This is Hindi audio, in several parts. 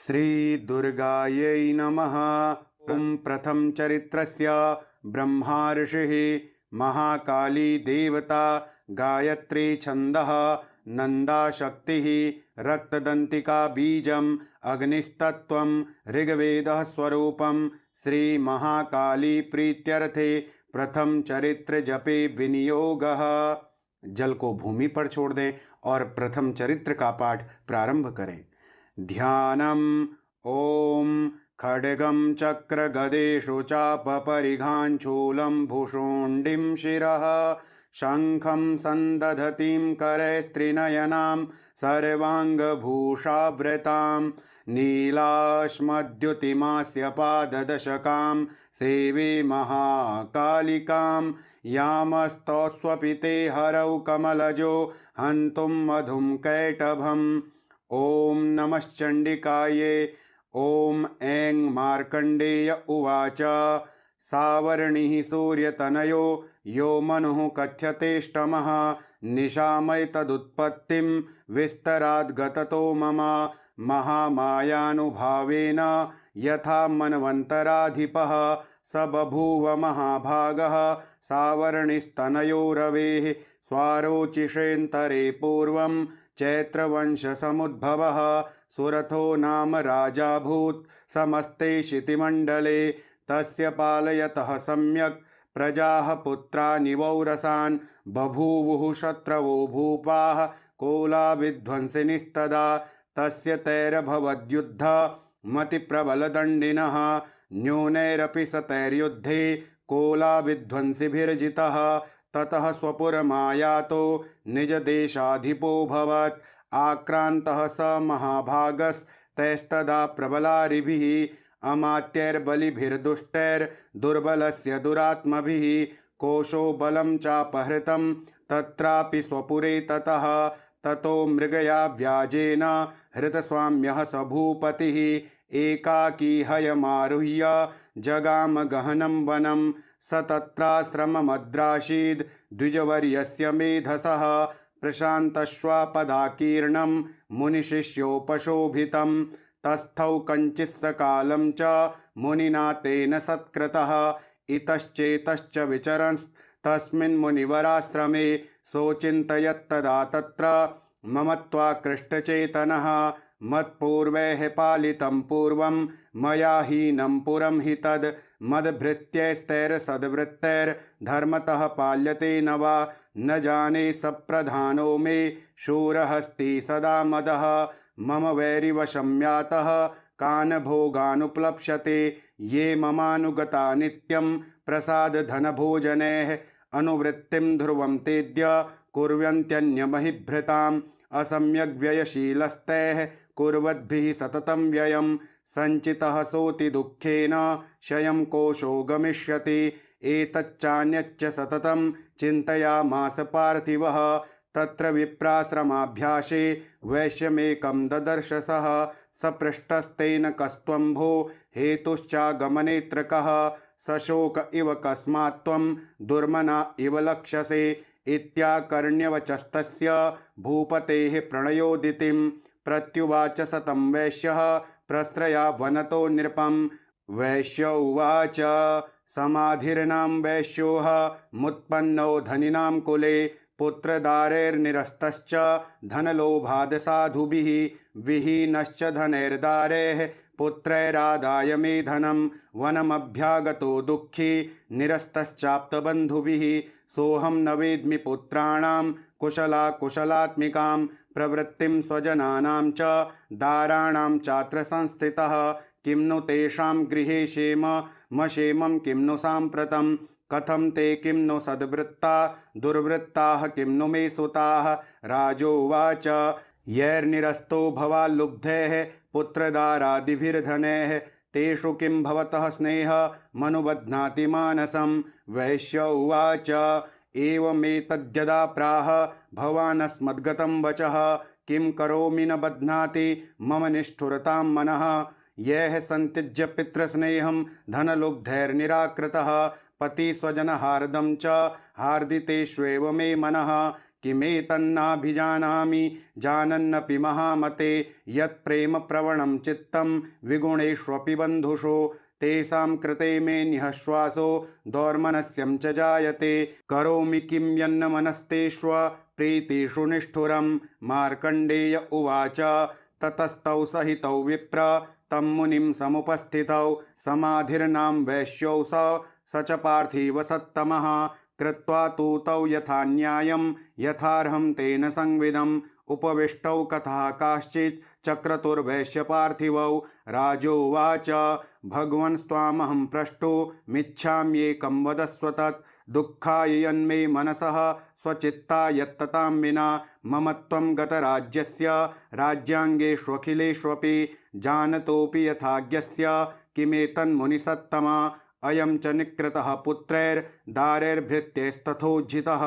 श्रीदुर्गायै नमः। ॐ प्रथम चरित्रस्य ब्रह्मा ऋषिः, महाकाली देवता, गायत्री छन्दः, नन्दा शक्तिः, रक्तदन्तिका बीजम्, अग्निस्तत्त्वं, ऋग्वेदः स्वरूपं। श्री महाकाली प्रीत्यर्थे प्रथम चरित्र जपे विनियोगः। जल को भूमि पर छोड़ दें और प्रथम चरित्र का पाठ प्रारंभ करें। ध्यानम्। ॐ खड्गं चक्रगदेषु चापपरिघाञ्चूलं भुषुण्डिं शिरः, शङ्खं सन्दधतीं करैस्त्रिनयनां सर्वाङ्गभूषावृतां, नीलाश्मद्युतिमास्य पाददशकां सेवे महाकालिकां, यामस्तौस्वपि ते हरौ कमलजो हन्तुं मधुं कैटभम्। ॐ नमश्चण्डिकायै। ॐ ऐं मार्कण्डेय उवाच। सावर्णिः सूर्यतनयो यो मनुः कथ्यतेष्टमः, निशामय तदुत्पत्तिं विस्तराद्गततो मम, महामायानुभावेन यथा मन्वन्तराधिपः स बभूव महाभागः, सावर्णिस्तनयो रवेः स्वारोचिषेऽन्तरे पूर्वं चैत्रवंशसमुद्भवः, सुरथो नाम राजाभूत् समस्ते क्षितिमण्डले, तस्य पालयतः सम्यक् प्रजाः पुत्रानिवौरसान्, बभूवुः शत्रवो भूपाः कोलाविध्वंसिनिस्तदा, तस्य तैरभवद्युद्ध मतिप्रबलदण्डिनः, न्यूनैरपि स तैर्युद्धे कोलाविध्वंसिभिर्जितः, ततः स्वपुरमायातो निजदेशाधिपोऽभवत्, आक्रान्तः स महाभागस्तैस्तदा प्रबलारिभिः, अमात्यैर्बलिभिर्दुष्टैर्दुर्बलस्य दुरात्मभिः, कोशो बलं चापहृतं तत्रापि स्वपुरे ततः, ततो मृगया व्याजेन हृतस्वाम्यः स भूपतिः, एकाकी हयमारुह्य जगाम गहनं वनं, स तत्राश्रममद्राशीद् द्विजवर्यस्य मेधसः, प्रशान्तश्वापदाकीर्णं मुनिशिष्योपशोभितं, तस्थौ कञ्चित्सकालं च मुनिना तेन सत्कृतः, इतश्चेतश्च विचरंस्तस्मिन् मुनिवराश्रमे, सोचिन्तयत्तदा तत्र ममत्वाकृष्टचेतनः, मत्पूर्वैः पालितं पूर्वं मया हीनं पुरं हि तद्, मद्भृत्यैस्तैर्सद्वृत्तैर्धर्मतः पाल्यते न वा, न जाने सप्रधानो मे शूरहस्ति सदा मदः, मम वैरिवशं यातः कान् भोगानुप्लप्स्यते, ये ममानुगता नित्यं प्रसादधनभोजनैः, अनुवृत्तिं ध्रुवं तेद्य कुर्वन्त्यन्यमहिभृताम्, असम्यग्व्ययशीलस्तैः कुर्वद्भिः सततं व्ययं, सञ्चितः सोति दुःखेन क्षयं कोशो गमिष्यति, एतच्चान्यच्च सततं चिन्तयामास पार्थिवः, तत्र विप्राश्रमाभ्यासे वैश्यमेकं ददर्शसः, सपृष्टस्तेन कस्त्वं भो हेतुश्चागमनेऽत्र कः, सशोक इव कस्मात्त्वं दुर्मना इव लक्ष्यसे, इत्याकर्ण्यवचस्तस्य भूपतेः प्रणयोदितिं, प्रत्युवाच सतं वैश्यः प्रस्रया वनतो नृपं, वैश्य उवाच। समाधिर्नां वैश्योः मुत्पन्नो धनिनां कुले, पुत्रदारैर्निरस्तश्च धनलोभाद् साधुभिः, विहीनश्च धनैर्दारैः पुत्रैरादाय मे धनं, वनमभ्यागतो दुःखी निरस्तश्चाप्तबन्धुभिः, सोऽहं न वेद्मि पुत्राणां कुशलात्मिकां, प्रवृत्तिं स्वजनानां च दाराणां चात्र संस्थितः, किं नु तेषां गृहे क्षेमं किं नु साम्प्रतं, कथं ते किं नु सद्वृत्ता दुर्वृत्ताः किं नु मे सुताः। राजोवाच। यैर्निरस्तो भवाल्लुब्धैः पुत्रदारादिभिर्धनैः, तेषु किं भवतः स्नेहमनुबध्नाति मानसं। वैश्य उवाच। एवमेतद्यदा प्राह भवानस्मद्गतं वचः, किं करोमि न बध्नाति मम निष्ठुरतां मनः। यैः सन्त्यज्य पितृस्नेहं धनलुब्धैर्निराकृतः, पतिस्वजनहार्दं च हार्दितेष्वेव मे मनः। किमेतन्नाभिजानामि जानन्नपि महामते यत्प्रेम प्रवणं चित्तं विगुणेष्वपि बन्धुषु तेषां कृते मे निःश्वासो दौर्मनस्यं च जायते करोमि किं यन्नमनस्तेष्व प्रीतिषु निष्ठुरं मार्कण्डेय उवाच ततस्तौ सहितौ विप्र तं मुनिं समुपस्थितौ समाधिर्नाम वैश्यौ स च पार्थिव सत्तमः कृत्वा तु तौ यथा न्यायं यथार्हं तेन संविदम् उपविष्टौ कथः काश्चित् चक्रतुर्वैश्यपार्थिवौ राजोवाच भगवन्स्त्वामहं प्रष्टुमिच्छाम्येकं वदस्व तत् दुःखाय यन्मे मनसः स्वचित्ता यत्ततां विना मम त्वं गतराज्यस्य राज्याङ्गेष्वखिलेष्वपि जानतोऽपि यथाज्ञस्य किमेतन्मुनिसत्तमा अयं च निकृतः पुत्रैर्दारैर्भृत्यैस्तथोज्झितः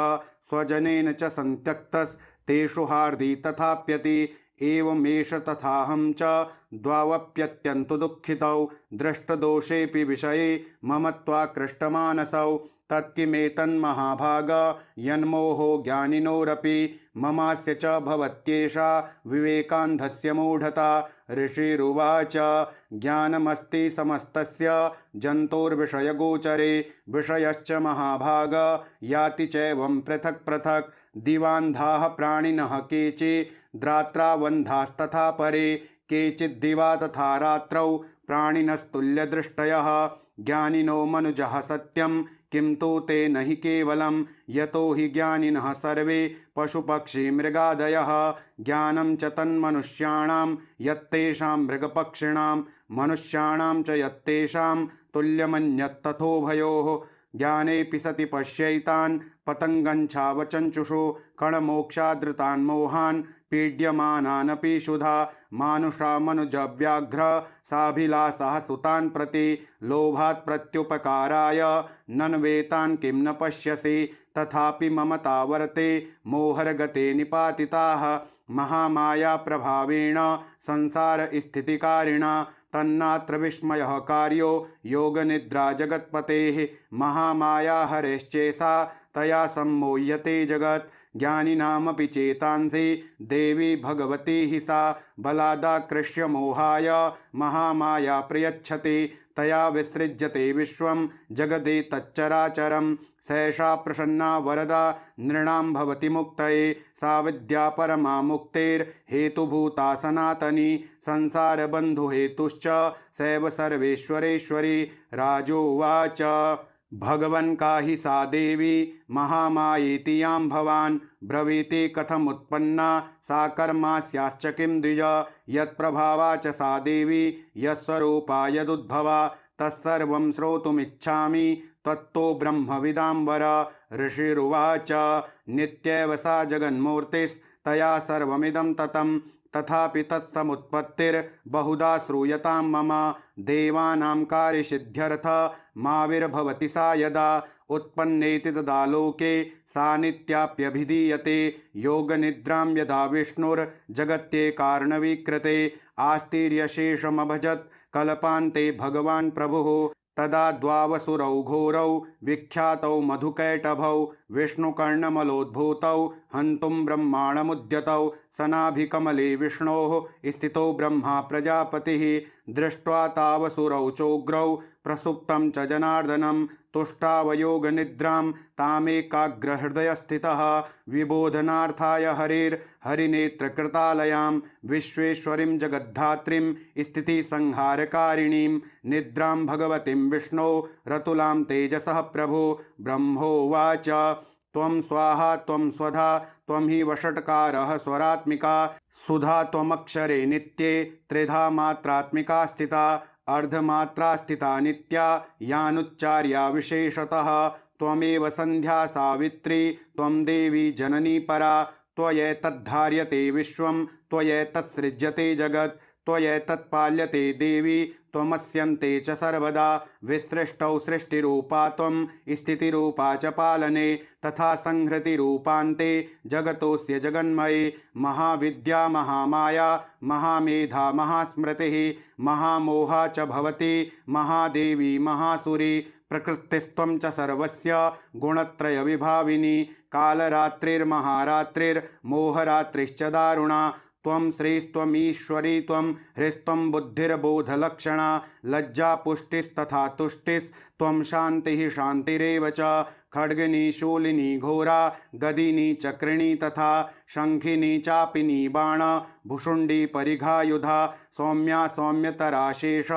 स्वजनेन च सन्त्यक्तस्तेषु हार्दि तथाप्यति एवमेष तथाहं च द्वावप्यत्यन्तु दुःखितौ दृष्टदोषेऽपि विषये मम त्वाकृष्टमानसौ तत्किमेतन्महाभाग यन्मोहो ज्ञानिनोरपि ममास्य च भवत्येषा विवेकान्धस्य मूढता ऋषिरुवाच ज्ञानमस्ति समस्तस्य जन्तोर्विषयगोचरे विषयश्च महाभाग याति चैवं पृथक् पृथक् दिवान्धाः प्राणिनः केचिद्रात्रावन्धास्तथा परे केचिद्दिवा तथा रात्रौ प्राणिनस्तुल्यदृष्टयः ज्ञानिनो मनुजः सत्यं किं तु ते न हि केवलं यतो हि ज्ञानिनः सर्वे पशुपक्षिमृगादयः ज्ञानं च तन्मनुष्याणां यत्तेषां मृगपक्षिणां मनुष्याणां च यत्तेषां तुल्यमन्यत्तथोभयोः ज्ञानेऽपि सति पश्यैतान् पतङ्गञ्छावचञ्चुषु कणमोक्षादृतान् मोहान् पीड्यमानानपि शुधा मानुषा मनुजव्याघ्र साभिलाषः सुतान् प्रति लोभात् प्रत्युपकाराय नन्वेतान् किं न पश्यसि तथापि ममतावर्ते मोहर्गते निपातिताः महामाया प्रभावेण संसार स्थितिकारिणा तन्नात्र विस्मयः कार्यो योगनिद्रा जगत्पतेः महामाया हरेश्चेषा तया सम्मोह्यते जगत् ज्ञानिनामपि चेतांसि देवी भगवती हि सा बलादाकृष्य मोहाय महामाया प्रयच्छति तया विसृज्यते विश्वं जगदेतच्चराचरं सैषा प्रसन्ना वरदा नृणां भवति मुक्तये सा विद्या परमा मुक्तेर्हेतुभूता सनातनी संसारबन्धुहेतुश्च सैव सर्वेश्वरेश्वरी राजोवाच भगवन् का हि सा देवी महामायेति यां भवान् ब्रवीति कथमुत्पन्ना सा कर्मास्याश्च किं द्विज यत्प्रभावा च सा देवी यत्स्वरूपा यदुद्भवा तत्सर्वं श्रोतुमिच्छामि तत्तो ब्रह्मविदाम्बर ऋषिरुवाच नित्यैव सा जगन्मूर्तिस्तया सर्वमिदं ततं तथापि तत्समुत्पत्तिर्बहुधा श्रूयतां मम देवानां कार्यसिद्ध्यर्थ माविर्भवति सा यदा उत्पन्नेति तदा लोके सा नित्याप्यभिधीयते योगनिद्रां यदा विष्णुर्जगत्येकार्णवीकृते आस्तिर्यशेषमभजत् कल्पान्ते भगवान् प्रभुः तदा द्वावसुरौ घोरौ विख्यातौ मधुकैटभौ विष्णुकर्णमलोद्भूतौ हन्तुं ब्रह्माणमुद्यतौ सनाभिकमले विष्णोः स्थितो ब्रह्मा प्रजापतिः दृष्ट्वा तावसुरौ चोग्रौ प्रसुप्तं च जनार्दनं तुष्टावयोगनिद्रां तामेकाग्रहृदयस्थितः विबोधनार्थाय हरिनेत्रकृतालयां विश्वेश्वरीं जगद्धात्रीं स्थितिसंहारकारिणीं निद्रां भगवतीं विष्णो रतुलां तेजसः प्रभो ब्रह्मोवाच त्वं स्वाहा त्वं स्वधा त्वं हि वषट्कारः स्वरात्मिका सुधा त्वमक्षरे नित्ये त्रिधा मात्रात्मिका स्थिता अर्धमात्रा स्थिता नित्या यानुच्चार्या विशेषतः त्वमेव सन्ध्या सावित्री त्वं देवी जननी परा त्वयैतद्धार्यते विश्वं त्वयैतत्सृज्यते जगत् त्वयैतत्पाल्यते देवी त्वमस्यन्ते च सर्वदा विसृष्टौ सृष्टिरूपा त्वं स्थितिरूपा च पालने तथा संहृतिरूपान्ते जगतोऽस्य जगन्मये महाविद्या महामाया महामेधा महास्मृतिः महामोहा च भवति महादेवी महासुरी प्रकृतिस्त्वं च सर्वस्य गुणत्रयविभाविनी कालरात्रिर्महारात्रिर्मोहरात्रिश्च दारुणा त्वं श्रीस्त्वमीश्वरी त्वं ह्रीस्त्वं बुद्धिर्बोधलक्षणा लज्जा पुष्टिस्तथा तुष्टिस्त्वं शान्तिः शान्तिरेव च खड्गिनी शूलिनी घोरा गदिनी चक्रिणी तथा शंखिनी चापिनी बाण भुषुण्डी परिघायुधा सौम्या सौम्यतरा शेष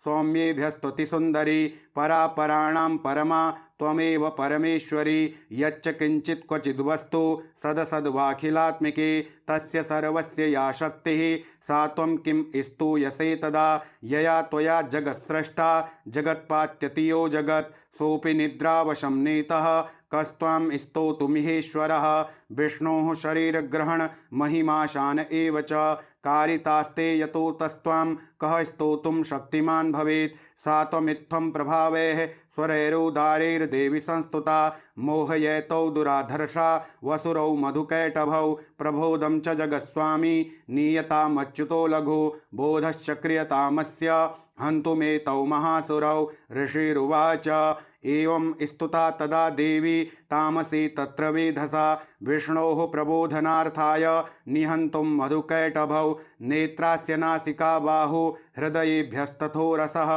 सौम्येभ्यस्तुतिसुन्दरी परापराणां परमा त्वमेव परमेश्वरी यच्च किंचित् क्वचिद्वस्तु सदसद्वाखिलात्मिके तस्य सर्वस्य या शक्तिः सा त्वं किं स्तूयसे तदा यया त्वया जगत्स्रष्टा जगत्पात्यतियो जगत् सोऽपि निद्रावशं नीतः कस्त्वां स्तोतुमिहेश्वरः विष्णोः शरीरग्रहण महिमाशान एव च कारितास्ते यतो तस्त्वां कः स्तोतुं शक्तिमान् भवेत् सा त्वमित्थं प्रभावैः स्वरैरुदारैर्देवि संस्तुता मोहयैतौ दुराधर्षा वसुरौ मधुकैटभौ प्रबोधं च जगत्स्वामी नीयतामच्युतो लघु बोधश्च क्रियतामस्य हन्तुमेतौ महासुरौ ऋषिरुवाच एवं स्तुता तदा देवी तामसी तत्र वेधसा विष्णोः प्रबोधनार्थाय निहन्तुं मधुकैटभौ नेत्रास्य नासिका बाहु हृदयेभ्यस्तथो रसः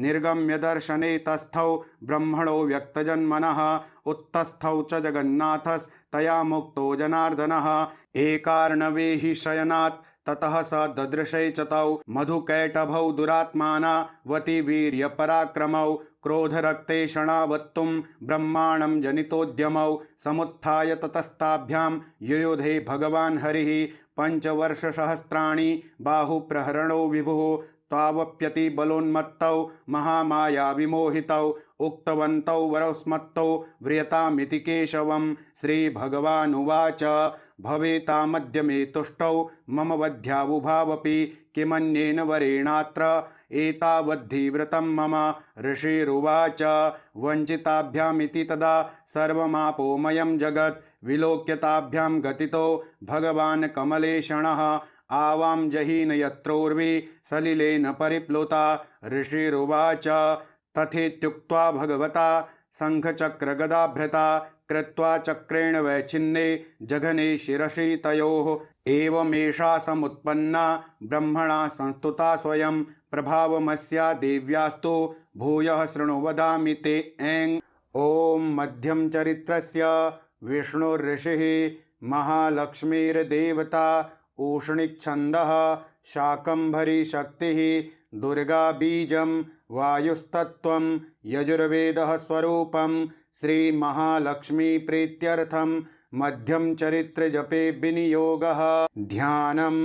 निर्गम्य दर्शने तस्थौ ब्रह्मणो व्यक्तजन्मनः उत्तस्थौ च जगन्नाथस्तया मुक्तो जनार्दनः एकार्णवे हि शयनात् ततः स ददृशे च तौ मधुकैटभौ दुरात्मानावति वीर्यपराक्रमौ क्रोधरक्तेषणावत्तुं ब्रह्माणं जनितोद्यमौ समुत्थाय ततस्ताभ्यां युयुधे भगवान् हरिः पञ्चवर्षसहस्राणि बाहुप्रहरणो विभुः तावप्यति बलोन्मत्तौ महामाया विमोहितौ उक्तवन्तौ वरौस्मत्तौ व्रियतामिति केशवं श्रीभगवानुवाच भवेतामद्य मे तुष्टौ मम वध्यावुभावपि किमन्येन वरेणात्र एतावद्धीव्रतं मम ऋषिरुवाच वञ्चिताभ्यामिति तदा सर्वमापोमयं जगत् विलोक्यताभ्यां गतितो भगवान् कमलेशणः आवां जहीन यत्रोर्वी सलिलेन परिप्लुता ऋषिरुवाच तथेत्युक्त्वा भगवता शङ्खचक्रगदाभृता कृत्वा चक्रेण वैच्छिन्ने जघने शिरसि तयोः एवमेषा समुत्पन्ना ब्रह्मणा संस्तुता स्वयं प्रभावमस्या देव्यास्तु भूयः शृणु वदामि ते ऐं ॐ मध्यम चरित्रस्य विष्णुर्ऋषिः महालक्ष्मीर्देवता ऊष्णिच्छन्दः शाकम्भरी शक्तिः दुर्गा बीजं वायुस्तत्त्वं यजुर्वेदः स्वरूपं श्री महालक्ष्मी प्रीत्यर्थं मध्यम चरित्र जपे विनियोगः ध्यानम्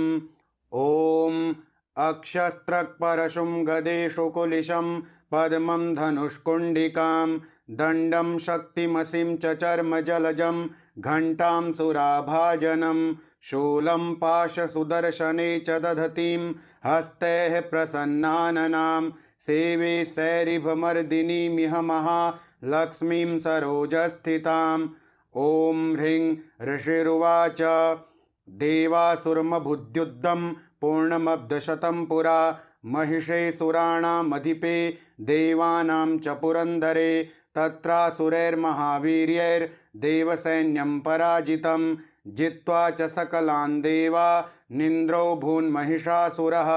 ॐ अक्षस्त्रक्परशुं गदेषु कुलिशं पद्मं धनुष्कुण्डिकां दण्डं शक्तिमसिं च चर्मजलजं घण्टां सुराभाजनं शूलं पाशसुदर्शने च दधतीं हस्तैः प्रसन्नाननां सेवे सैरिभमर्दिनीमिह महालक्ष्मीं सरोजस्थिताम् ॐ ह्रीं ऋषिरुवाच देवासुरमभुद्युद्धं पूर्णमब्धशतं पुरा महिषे सुराणामधिपे देवानां च पुरन्दरे तत्रासुरैर्महावीर्यैर्देवसैन्यं पराजितं जित्वा च सकलान् देवा निन्द्रो भून्महिषासुरः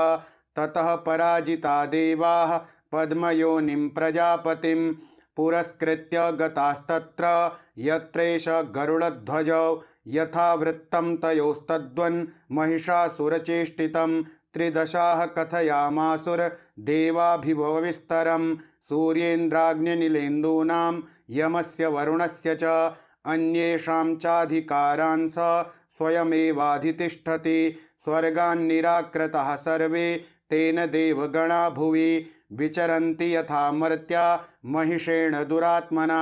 ततः पराजिता देवाः पद्मयोनिं प्रजापतिं पुरस्कृत्य गतास्तत्र यत्रेष गरुडध्वजौ यथावृत्तं तयोस्तद्वन्महिषासुरचेष्टितं त्रिदशाः कथयामासुरदेवाभिभवविस्तरं सूर्येन्द्राग्निनिलेन्दूनां यमस्य वरुणस्य च अन्येषां चाधिकारान् स स्वयमेवाधितिष्ठति स्वर्गान्निराकृताः सर्वे तेन देवगणा भुवि विचरन्ति यथा मर्त्या महिषेण दुरात्मना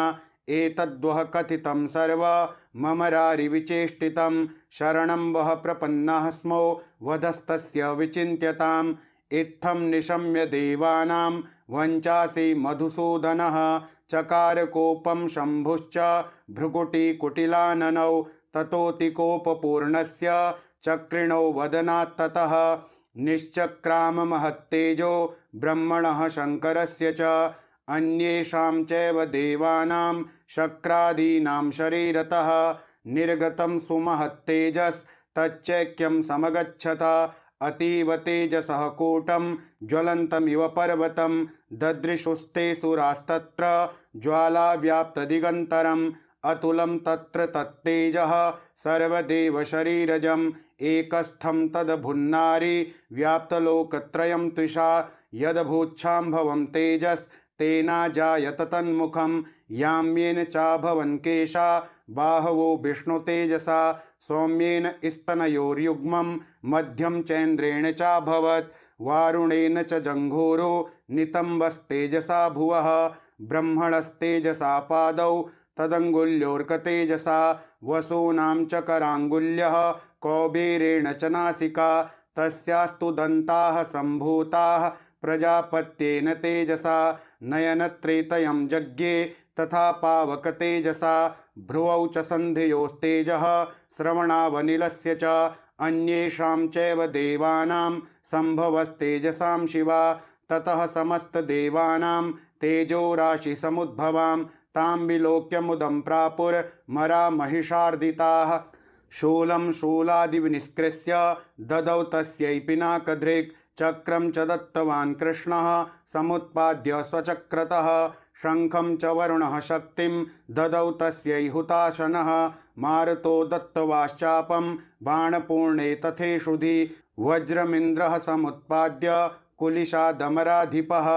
एतद्वः कथितं सर्वममरारिविचेष्टितं शरणं वः प्रपन्नाः स्मो वधस्तस्य विचिन्त्यताम् इत्थं निशम्य देवानां वञ्चासि मधुसूदनः चकार कोपं शम्भुश्च भ्रुकुटिकुटिलाननौ ततोऽतिकोपपूर्णस्य चक्रिणो वदनात्ततः निश्चक्राम महत्तेजो ब्रह्मणः शङ्करस्य च अन्येषां चैव देवानां शक्रादीनां शरीरतः निर्गतं सुमहत्तेजस्तच्चैक्यं समगच्छत अतीव तेजसः कूटं ज्वलन्तमिव पर्वतं ददृशुस्ते सुरास्तत्र ज्वालाव्याप्तदिगन्तरम् अतुलं तत्र तत्तेजः सर्वदेवशरीरजम् एकस्थं तदभुन्नारी व्याप्तलोकत्रयं त्विषा यदभूच्छाम्भवं तेजस्तेनाजायत तन्मुखं याम्येन चाभवन् केशा बाहवो विष्णुतेजसा सौम्येन स्तनयोर्युग्मं मध्यं चैन्द्रेण चाभवत् वारुणेन च जङ्घोरो नितम्बस्तेजसा भुवः ब्रह्मणस्तेजसा पादौ तदङ्गुल्योऽर्कतेजसा वसूनां च कराङ्गुल्यः कौबेरेण च नासिका तस्यास्तु दन्ताः सम्भूताः प्रजापत्येन तेजसा नयनत्रेतयं जज्ञे तथा पावकतेजसा भ्रुवौ च सन्धियोस्तेजः श्रवणावनिलस्य च अन्येषां चैव देवानां सम्भवस्तेजसां शिवा ततः समस्तदेवानां तेजोराशिसमुद्भवां तां विलोक्य मुदं प्रापुर्मरा महिषार्दिताः शूलं शूलादिविनिष्कृत्य ददौ तस्यै पिनाकधृक् चक्रं च दत्तवान् कृष्णः समुत्पाद्य स्वचक्रतः शङ्खं च वरुणः शक्तिं ददौ तस्यै हुताशनः मारुतो दत्तवाश्चापं बाणपूर्णे तथेषुधि वज्रमिन्द्रः समुत्पाद्य कुलिशादमराधिपः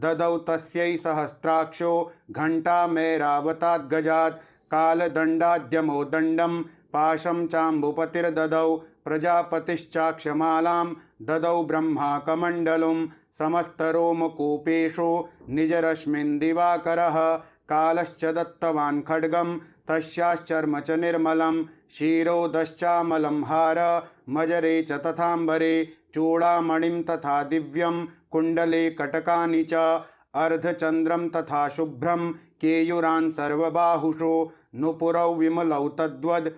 ददौ तस्यै सहस्राक्षो घण्टामेरावताद्गजात् कालदण्डाद्यमो दण्डं पाशं चाम्बुपतिर्ददौ प्रजापतिश्चाक्षमालां ददौ ब्रह्माकमण्डलुं समस्तरोमकूपेषु निजरश्मिन् दिवाकरः कालश्च दत्तवान् खड्गं तस्याश्चर्म च निर्मलं क्षीरोदश्चामलं हार मजरे च तथाम्बरे चूडामणिं तथा दिव्यं कुण्डले कटकानि च अर्धचन्द्रं तथा शुभ्रं केयूरान् सर्वबाहुषु नुपुरौ विमलौ तद्वद्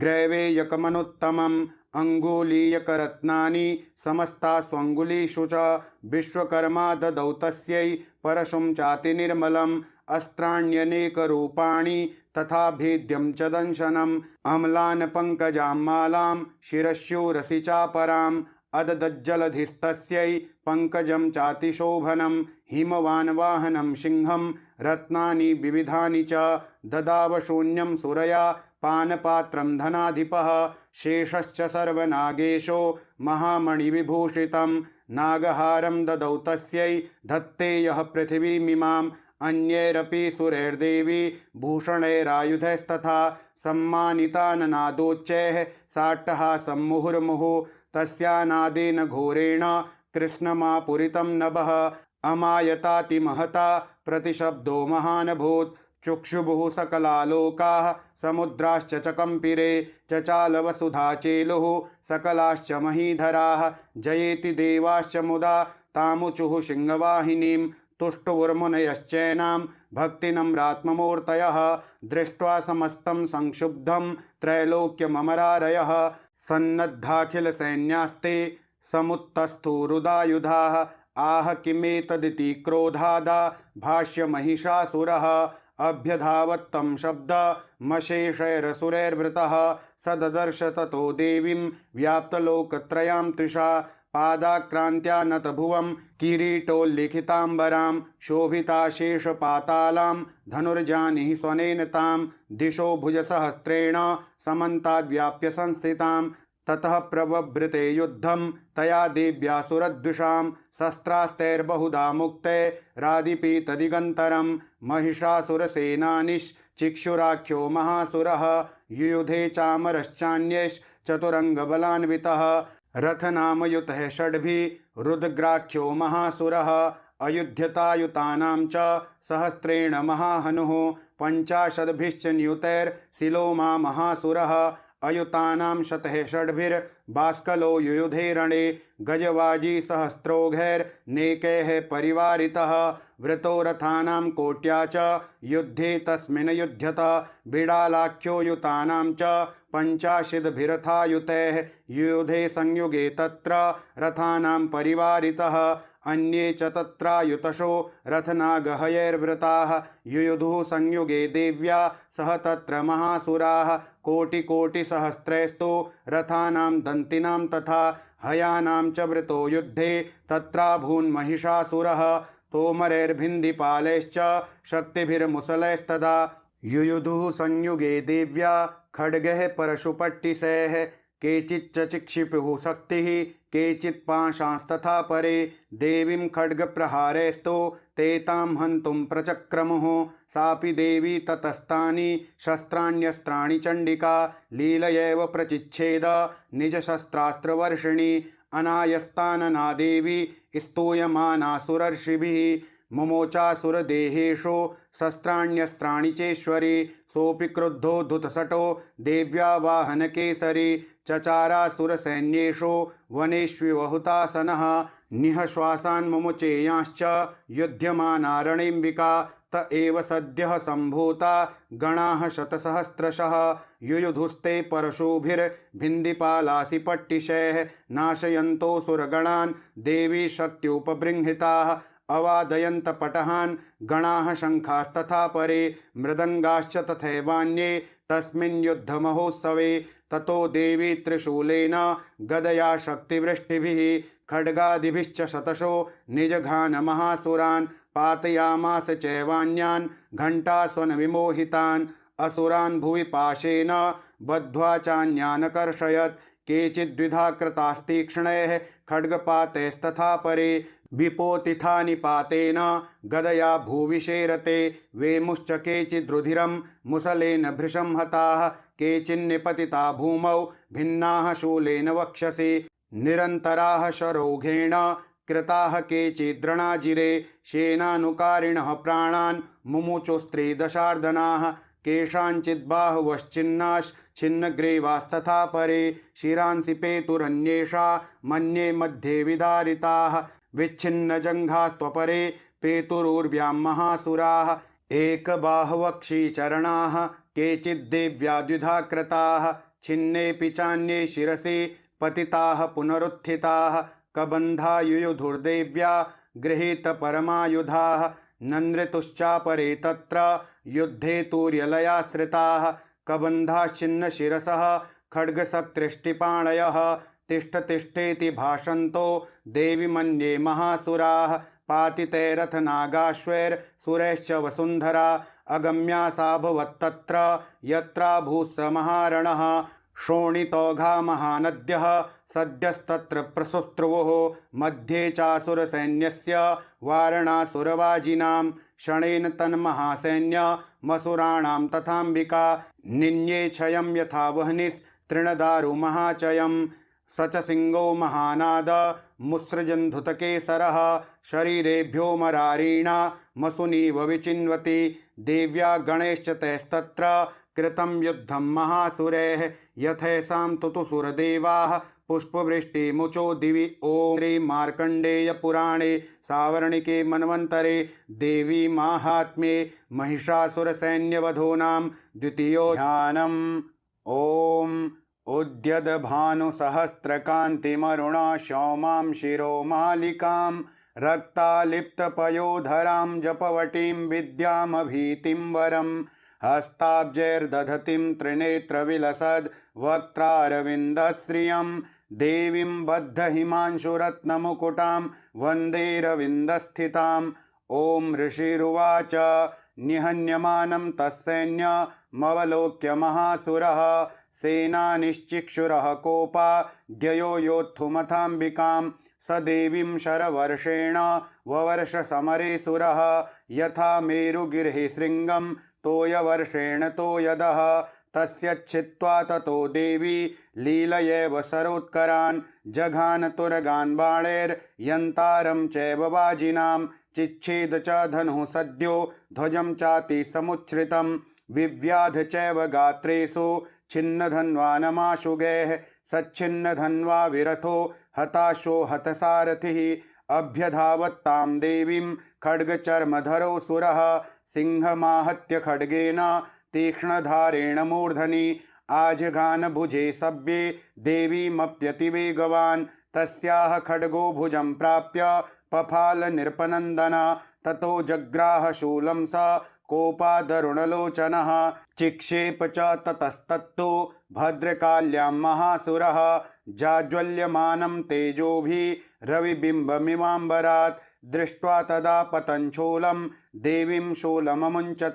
ग्रैवेयकमनुत्तमम् अङ्गुलीयकरत्नानि समस्तास्वङ्गुलीषु च विश्वकर्मा ददौ तस्यै परशुं चातिनिर्मलम् अस्त्राण्यनेकरूपाणि तथा भेद्यं च दंशनम् अम्लान् पङ्कजां मालां शिरस्यूरसि चापराम् अददज्जलधिस्तस्यै पङ्कजं चातिशोभनं हिमवान् वाहनं सिंहं रत्नानि विविधानि च ददाव शून्यं सुरया पानपात्रं धनाधिपः शेषश्च सर्वनागेशो महामणिविभूषितं नागहारं ददौ तस्यै धत्ते यः पृथिवीमिमाम् अन्यैरपि सुरैर्देवी भूषणैरायुधैस्तथा सम्मानिताननादोच्चैः साट्टहासं मुहुर्मुहुः तस्यानादेन घोरेण कृष्णमापुरितं नभः अमायतातिमहता प्रतिशब्दो महानभूत् चुक्षुभुः सकलालोकाः समुद्राश्च च कंपिरे चचालवसुधाचेलुः सकलाश्च महीधराः जयेति देवाश्च मुदा तामुचुः सिंहवाहिनीं तुष्टुवुर्मुनयश्चैनां भक्तिनम्रात्ममूर्तयः दृष्ट्वा समस्तं संक्षुब्धं त्रैलोक्यममरारयः सन्नद्धाखिलसैन्यास्ते समुत्तस्थुरुदायुधाः आह किमेतदिति क्रोधादा भाष्यमहिषासुरः अभ्यधावत्तं शब्दमशेषैरसुरैर्वृतः स ददर्श ततो देवीं व्याप्तलोकत्रयां त्रिषा पादाक्रान्त्या नतभुवं किरीटोल्लिखिताम्बरां शोभिताशेषपातालां धनुर्जानिः स्वनेन तां दिशो भुजसहस्रेण समन्ताद्व्याप्य संस्थितां ततः प्रववृते युद्धं तया देव्यासुरद्विषां शस्त्रास्त्रैर्बहुधा मुक्तैरादिपीतदिगन्तरं महिषासुरसेनानिश्चिक्षुराख्यो महासुरः युयुधे चामरश्चान्यैश्चतुरङ्गबलान्वितः रथनामयुतः षड्भिः रुद्राख्यो महासुरः अयुध्यतायुतानां च सहस्रेण महाहनुः पञ्चाशद्भिश्च नियुतैर्शिलोमा महासुरः अयुतानां शतः षड्भिर्बाष्कलो युयुधे रणे गजवाजी सहस्रौघैर्नेकैः परिवारितः वृतो रथानां कोट्या च युद्धे तस्मिन् युध्यत बिडालाख्यो युतानां च पञ्चाशद्भिरथायुतैः युयुधे संयुगे तत्र रथानां परिवारितः अन्ये च तत्रायुतशो रथनागहयैर्वृताः युयुधुः संयुगे देव्या सह तत्र महासुराः कोटिकोटिसहस्रैस्तु रथानां दन्तिनां तथा हयानां च वृतो युद्धे तत्राभून्महिषासुरः तोमरैर्भिन्दिपालैश्च शक्तिभिर्मुसलैस्तदा युयुधुः संयुगे देव्या खड्गैः परशुपट्टिसैः केचिच्च चिक्षिपुः शक्तिः केचित् पाशांस्तथा परे देवीं खड्गप्रहारैस्तु ते तां हन्तुं प्रचक्रमुः सापि देवी ततस्तानि शस्त्राण्यस्त्राणि चण्डिका लीलयैव प्रचिच्छेद निजशस्त्रास्त्रवर्षिणी अनायस्तानना देवी स्तूयमानासुरर्षिभिः मुमोचासुरदेहेषु शस्त्राण्यस्त्राणि चेश्वरी सोऽपि क्रुद्धो धुतसटो देव्या वाहनकेसरी चचारासुरसैन्येषु वनेष्विवहुतासनः निःश्वासान् मुमुचेयांश्च युध्यमानारणेऽम्बिका त एव सद्यः सम्भूता गणाः शतसहस्रशः युयुधुस्ते परशुभिर्भिन्दिपालासि पट्टिशैः नाशयन्तोऽसुरगणान् देवी शक्त्युपबृंहिताः अवादयन्त पटहान् गणाः शङ्खास्तथा परे मृदङ्गाश्च तथैवान्ये तस्मिन् युद्धमहोत्सवे ततो देवी त्रिशूलेन गदया शक्तिवृष्टिभिः खड्गादिभिश्च शतशो निजघानमहासुरान् पातयामास चैवान्यान् घण्टास्वनविमोहितान् असुरान् भुवि पाशेन बद्ध्वा चान्यानकर्षयत् केचिद्विधा कृतास्तीक्ष्णैः खड्गपातैस्तथा परे विपोतिथा निपातेन गदया भूविशेरते वेमुश्च केचिद्रुधिरं मुसलेन भृशं हताः केचिन्निपतिता भूमौ भिन्नाः शूलेन वक्षसि निरन्तराः शरौघेण कृताः केचिद्रणाजिरे शेनानुकारिणः प्राणान् मुमुचुस्त्रिदशार्दनाः केषाञ्चिद्बाहुवश्चिन्नाश्छिन्नग्रीवास्तथा परे शिरांसि पेतुरन्येषा मन्ये मध्ये विदारिताः विच्छिन्नजङ्घास्त्वपरे पेतुरूर्व्यां महासुराः एकबाहवक्षीचरणाः केचिद्देव्या द्विधा कृताः छिन्नेऽपि चान्ये शिरसि पतिताः पुनरुत्थिताः कबन्धा युयुधुर्देव्या गृहीतपरमायुधाः ननृतुश्चापरे तत्र युद्धे तूर्यलयाश्रिताः कबन्धाश्चिन्नशिरसः खड्गसक्तृष्टिपाणयः तिष्ठ तिष्ठेति भाषन्तो देवि मन्ये महासुराः पातितैरथनागाश्वैर्सुरैश्च वसुन्धरा अगम्या सा भवत्तत्र यत्राभूत्स महारणः शोणितौघा महानद्यः सद्यस्तत्र प्रसुस्त्रुवुः मध्ये चासुरसैन्यस्य वारणासुरवाजिनां क्षणेन तन्महासैन्यमसुराणां तथाम्बिका निन्ये क्षयं यथा वह्निस्तृणदारुमहाचयम् स च सिंहो महानाद मुत्सृजन्धुतकेसरः शरीरेभ्यो मरारीणा मसुनीव विचिन्वति देव्या गणैश्च तैस्तत्र कृतं युद्धं महासुरैः यथैषां तुतुसुरदेवाः पुष्पवृष्टिमुचो दिवि ॐ श्री मार्कण्डेय पुराणे सावर्णिके मन्वन्तरे देवी माहात्म्ये महिषासुरसैन्यवधो नाम द्वितीयोऽध्यायः। ॐ उद्यद्भानुसहस्रकान्तिमरुणा सौमां शिरोमालिकां रक्तालिप्तपयोधरां जपवटीं विद्यामभीतिं वरं हस्ताब्जैर्दधतीं त्रिनेत्रविलसद् वक्त्रारविन्दश्रियं देवीं बद्धहिमांशुरत्नमुकुटां वन्देरविन्दस्थिताम्। ॐ ऋषिरुवाच निहन्यमानं तत्सैन्यमवलोक्य महासुरः सेनानिश्चिक्षुरः कोपाद्ययो योद्धुमथाम्बिकां स देवीं शरवर्षेण ववर्ष समरे सुरः यथा मेरुगिरिः शृङ्गं तोयवर्षेण तोयदः तस्य छित्त्वा ततो देवी लीलयैव सरोत्करान् जघान तुरगान् बाणैर्यन्तारं चैव वाजिनां चिच्छेद च धनुः सद्यो ध्वजं चाति समुच्छ्रितं विव्याध चैव गात्रेषु छिन्नधन्वानमाशुगैः सच्छिन्नधन्वा विरथो हताशो हतसारथिः अभ्यधावत्तां देवीं खड्गचर्मधरो सुरः सिंहमाहत्य खड्गेन तीक्ष्णधारेण मूर्धनि आजघान भुजे सव्ये देवीमप्यतिवेगवान् तस्याः खड्गो भुजं प्राप्य पफाल नृपनंदन। ततो जग्राह शूलं स कोपादरुणलोचनः। चिक्षेप च ततस्तत्तु भद्रकाल्यां महासुरः। जाज्वल्यमानं तेजोभिः रविबिम्बमिवाम्बरात्। दृष्ट्वा तदा पतञ्छूलं देवीं शूलममुञ्चत।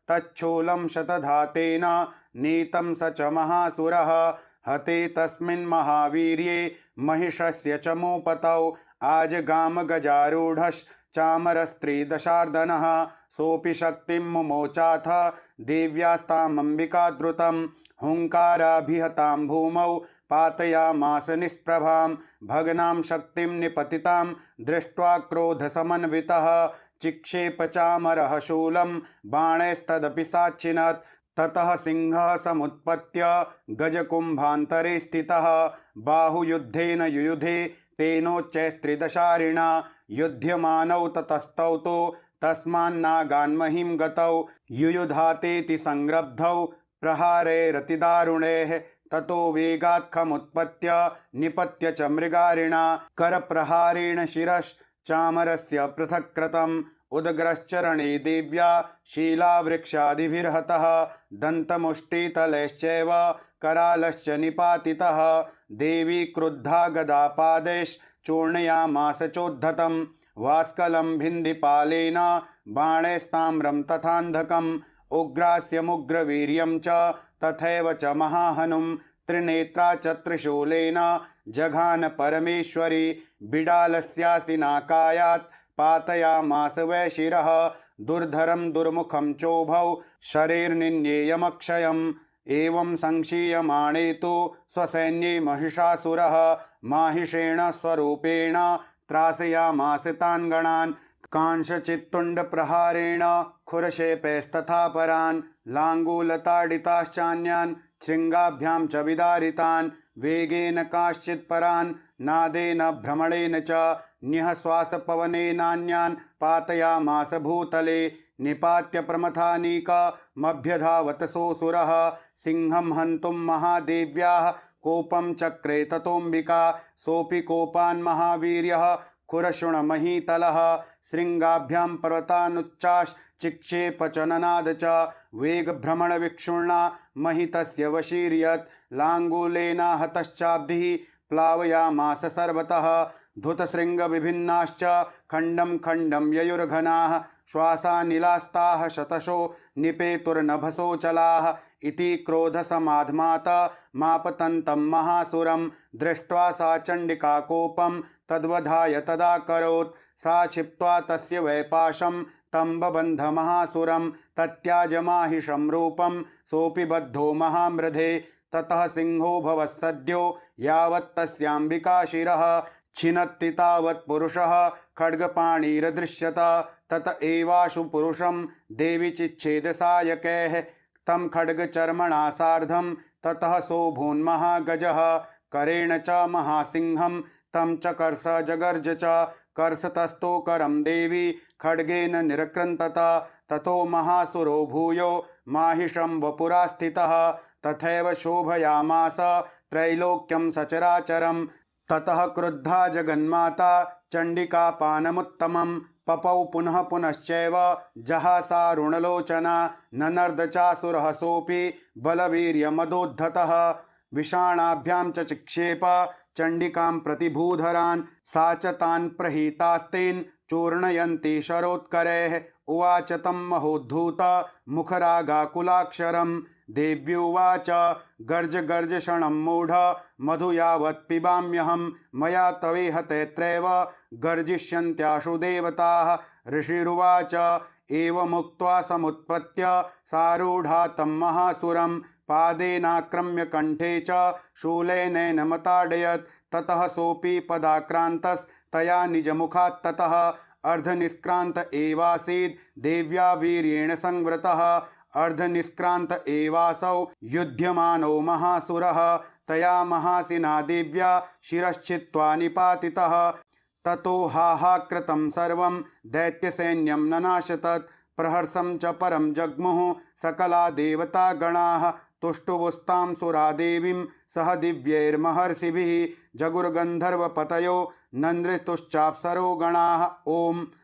तच्छूलं शतधातेन नीतं स च महासुरः। हते तस्मिन् महावीर्ये महिषस्य च मोपतौ। आजगाम गजारूढश्चामरस्त्रिदशार्दनः। सोऽपि शक्तिं मुमोचाथ देव्यास्तामम्बिका द्रुतं। हुङ्काराभिहतां भूमौ पातयामास निष्प्रभां। भग्नां शक्तिं निपतितां दृष्ट्वा क्रोधसमन्वितः। चिक्षेप चामरः शूलं बाणैस्तदपि साक्षिणत्। ततः सिंहः समुत्पत्य गजकुम्भान्तरे स्थितः। बाहुयुद्धेन युयुधे तेनोच्चैस्त्रिदशारिणा। युध्यमानौ ततस्तौ तु तस्मान्नागान्महीं गतौ। युयुधातेति संरब्धौ प्रहारैरतिदारुणैः। ततो वेगात्खमुत्पत्य निपत्य च मृगारिणा। करप्रहारेण शिरश्चामरस्य पृथक् कृतम्। उदग्रश्चरणे देव्या शीलावृक्षादिभिर्हतः। दन्तमुष्टितलैश्चैव करालश्च निपातितः। देवी क्रुद्धा गदापादैश्चूर्णयामास चोद्धतं। वास्कलं भिन्दिपालेन बाणैस्ताम्रं तथान्धकम्। उग्रास्यमुग्रवीर्यं च तथैव च महाहनुं। त्रिनेत्रा च त्रिशूलेन जघान परमेश्वरी। बिडालस्यासिनाकायात् पातयामास वै शिरः। दुर्धरं दुर्मुखं चोभौ शरैर्निन्येयमक्षयम्। एवं संक्षीयमाणे तु स्वसैन्ये महिषासुरः। माहिषेण स्वरूपेण त्रासयामास तान् गणान्। कांशचित्तुण्डप्रहारेण खुरशेपैस्तथा परान्। लाङ्गूलताडिताश्चान्यान् शृङ्गाभ्यां च विदारितान्। वेगेन काश्चित् परान् नादेन भ्रमणेन च। निःश्वासपवनेनान्यान् पातयामास भूतले। निपात्य प्रमथानीकमभ्यधावत सोऽसुरः। सिंहं हन्तुं महादेव्याः कोपं चक्रे ततोऽम्बिका। सोऽपि कोपान् महावीर्यः खुरशृणमहीतलः। शृङ्गाभ्यां पर्वतानुच्चाश्चिक्षेप च ननाद च। वेगभ्रमणविक्षुण्णा महितस्य वशीर्यत्। लाङ्गूलेन हतश्चाब्धिः प्लावयामास सर्वतः। धुतशृङ्गविभिन्नाश्च खण्डं खण्डं ययुर्घनाः। श्वासानिलास्ताः शतशो निपेतुर्नभसोचलाः। इति क्रोधसमाध्मात मापतन्तं महासुरं। दृष्ट्वा सा चण्डिका कोपं तद्वधाय तदा करोत्। सा क्षिप्त्वा तस्य वैपाशं तं बबन्ध महासुरं। तत्याजमाहिषं रूपं सोऽपि बद्धो महामृधे। ततः सिंहो भवत्सद्यो यावत् तस्याम्बिका शिरः। छिनत्ति तावत् पुरुषः खड्गपाणिरदृश्यत। तत एवाशु पुरुषं देवी चिच्छेदसायकैः। तं खड्गचर्मणा सार्धं ततः सोऽभून्महागजः। करेण च महासिंहं तं चकर्ष जगर्ज च। कर्षतस्थो करं देवी खड्गेन निरकृन्तत। ततो महासुरो भूयो माहिषं वपुरा स्थितः। तथैव शोभयामास त्रैलोक्यं सचराचरम्। ततः क्रुद्धा जगन्माता चण्डिकापानमुत्तमं। पपौ पुनः पुनश्चैव जहासारुणलोचना। ननर्द चासुरः सोऽपि बलवीर्यमदोद्धतः। विषाणाभ्यां च चिक्षेप चण्डिकां प्रतिभूधरान्। सा च तान् प्रहीतास्तेन चूर्णयन्ती शरोत्करैः। उवाच तं महोद्धूत मुखरागाकुलाक्षरम्। देव्युवाच गर्ज गर्ज क्षणं मूढ मधु यावत् पिबाम्यहं। मया तवेह तैत्रैव गर्जिष्यन्त्याशु देवताः। ऋषिरुवाच एवमुक्त्वा समुत्पत्य सारूढा तं महासुरं। पादेनाक्रम्य कण्ठे च शूलेनैनमताडयत्। ततः सोऽपि पदाक्रान्तस्तया निजमुखात्। ततः अर्धनिष्क्रान्त एवासीद् देव्या वीर्येण संवृतः। अर्धनिष्क्रान्त एवासौ युध्यमानो महासुरः। तया महासिना देव्या शिरश्छित्त्वा निपातितः। ततो हाहाकृतं सर्वं दैत्यसैन्यं ननाशतत्। प्रहर्षं च परं जग्मुः सकला देवतागणाः। तुष्टुवुस्तां सुरा देवीं सह दिव्यैर्महर्षिभिः। जगुर्गन्धर्वपतयो नन्दृतुश्चाप्सरो गणाः। ॐ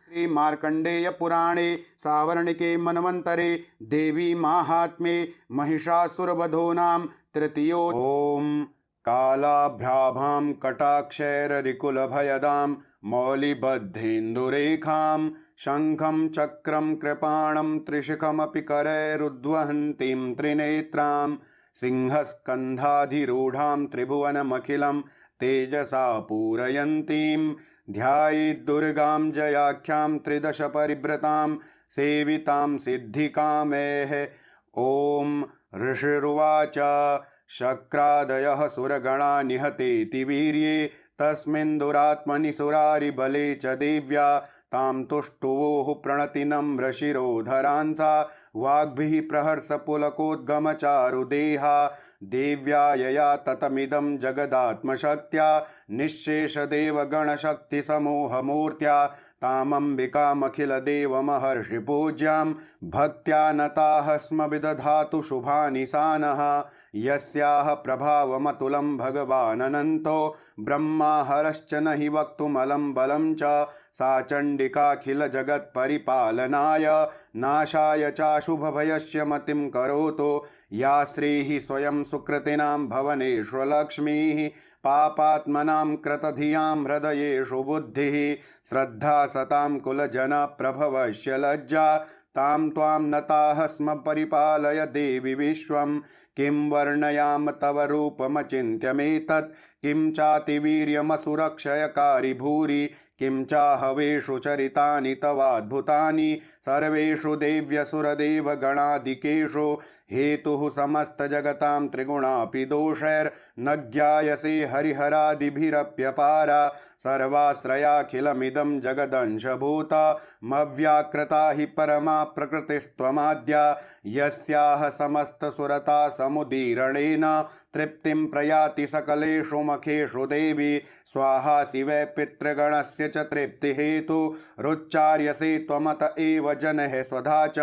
श्री मार्कण्डेय पुराणे सावर्णिके मन्वन्तरे देवी माहात्म्ये महिषासुरवधो नाम तृतीयो। ॐ कालाभ्राभां कटाक्षैररिकुलभयदां मौलिबद्धेन्दुरेखां शङ्खं चक्रं कृपाणं त्रिशिखमपि करैरुद्वहन्तीं त्रिनेत्रां सिंहस्कन्धाधिरूढां त्रिभुवनमखिलं तेजसा पूरयन्तीं ध्यायेद्दुर्गां जयाख्यां त्रिदश परिभृतां सेवितां सिद्धिकामेः। ॐ ऋषिरुवाच शक्रादयः सुरगणा निहतेति वीर्ये तस्मिन् दुरात्मनि सुरारिबले च देव्या तां तुष्टुवोः प्रणतिनं ऋषिरोधरांसा वाग्भिः प्रहर्षपुलकोद्गमचारुदेहा देव्या यया ततमिदं जगदात्मशक्त्या निःशेषदेवगणशक्तिसमूहमूर्त्या तामम्बिकामखिलदेवमहर्षिपूज्यां भक्त्या नताः स्म विदधातु शुभानि सानः। यस्याः प्रभावमतुलं भगवानन्तो ब्रह्मा हरश्च न हि वक्तुमलं बलं च सा चण्डिकाखिलजगत्परिपालनाय नाशाय चाशुभभयस्य मतिं करोतु या श्रीः स्वयं सुकृतिनां भवनेषु लक्ष्मीः पापात्मनां कृतधियां हृदयेषु बुद्धिः श्रद्धा सतां कुलजनप्रभवस्य लज्जा तां त्वां नताः स्म परिपालय देवि विश्वं किं वर्णयाम तव रूपमचिन्त्यमेतत् किं चातिवीर्यमसुरक्षयकारि भूरि किं चाहवेषु चरितानि तवाद्भुतानि सर्वेषु देव्यसुरदेवगणादिकेषु हेतुः समस्तजगतां त्रिगुणापि दोषैर्न ज्ञायसे हरिहरादिभिरप्यपारा सर्वाश्रयाखिलमिदं जगदंशभूतमव्याकृता हि परमा प्रकृतिस्त्वमाद्या यस्याः समस्तसुरता समुदीरणेन तृप्तिं प्रयाति सकलेषु मखेषु देवी स्वाहा शिवे पितृगणस्य च तृप्तिहेतु रुच्चार्यसे त्वमत एव जनः स्वधा च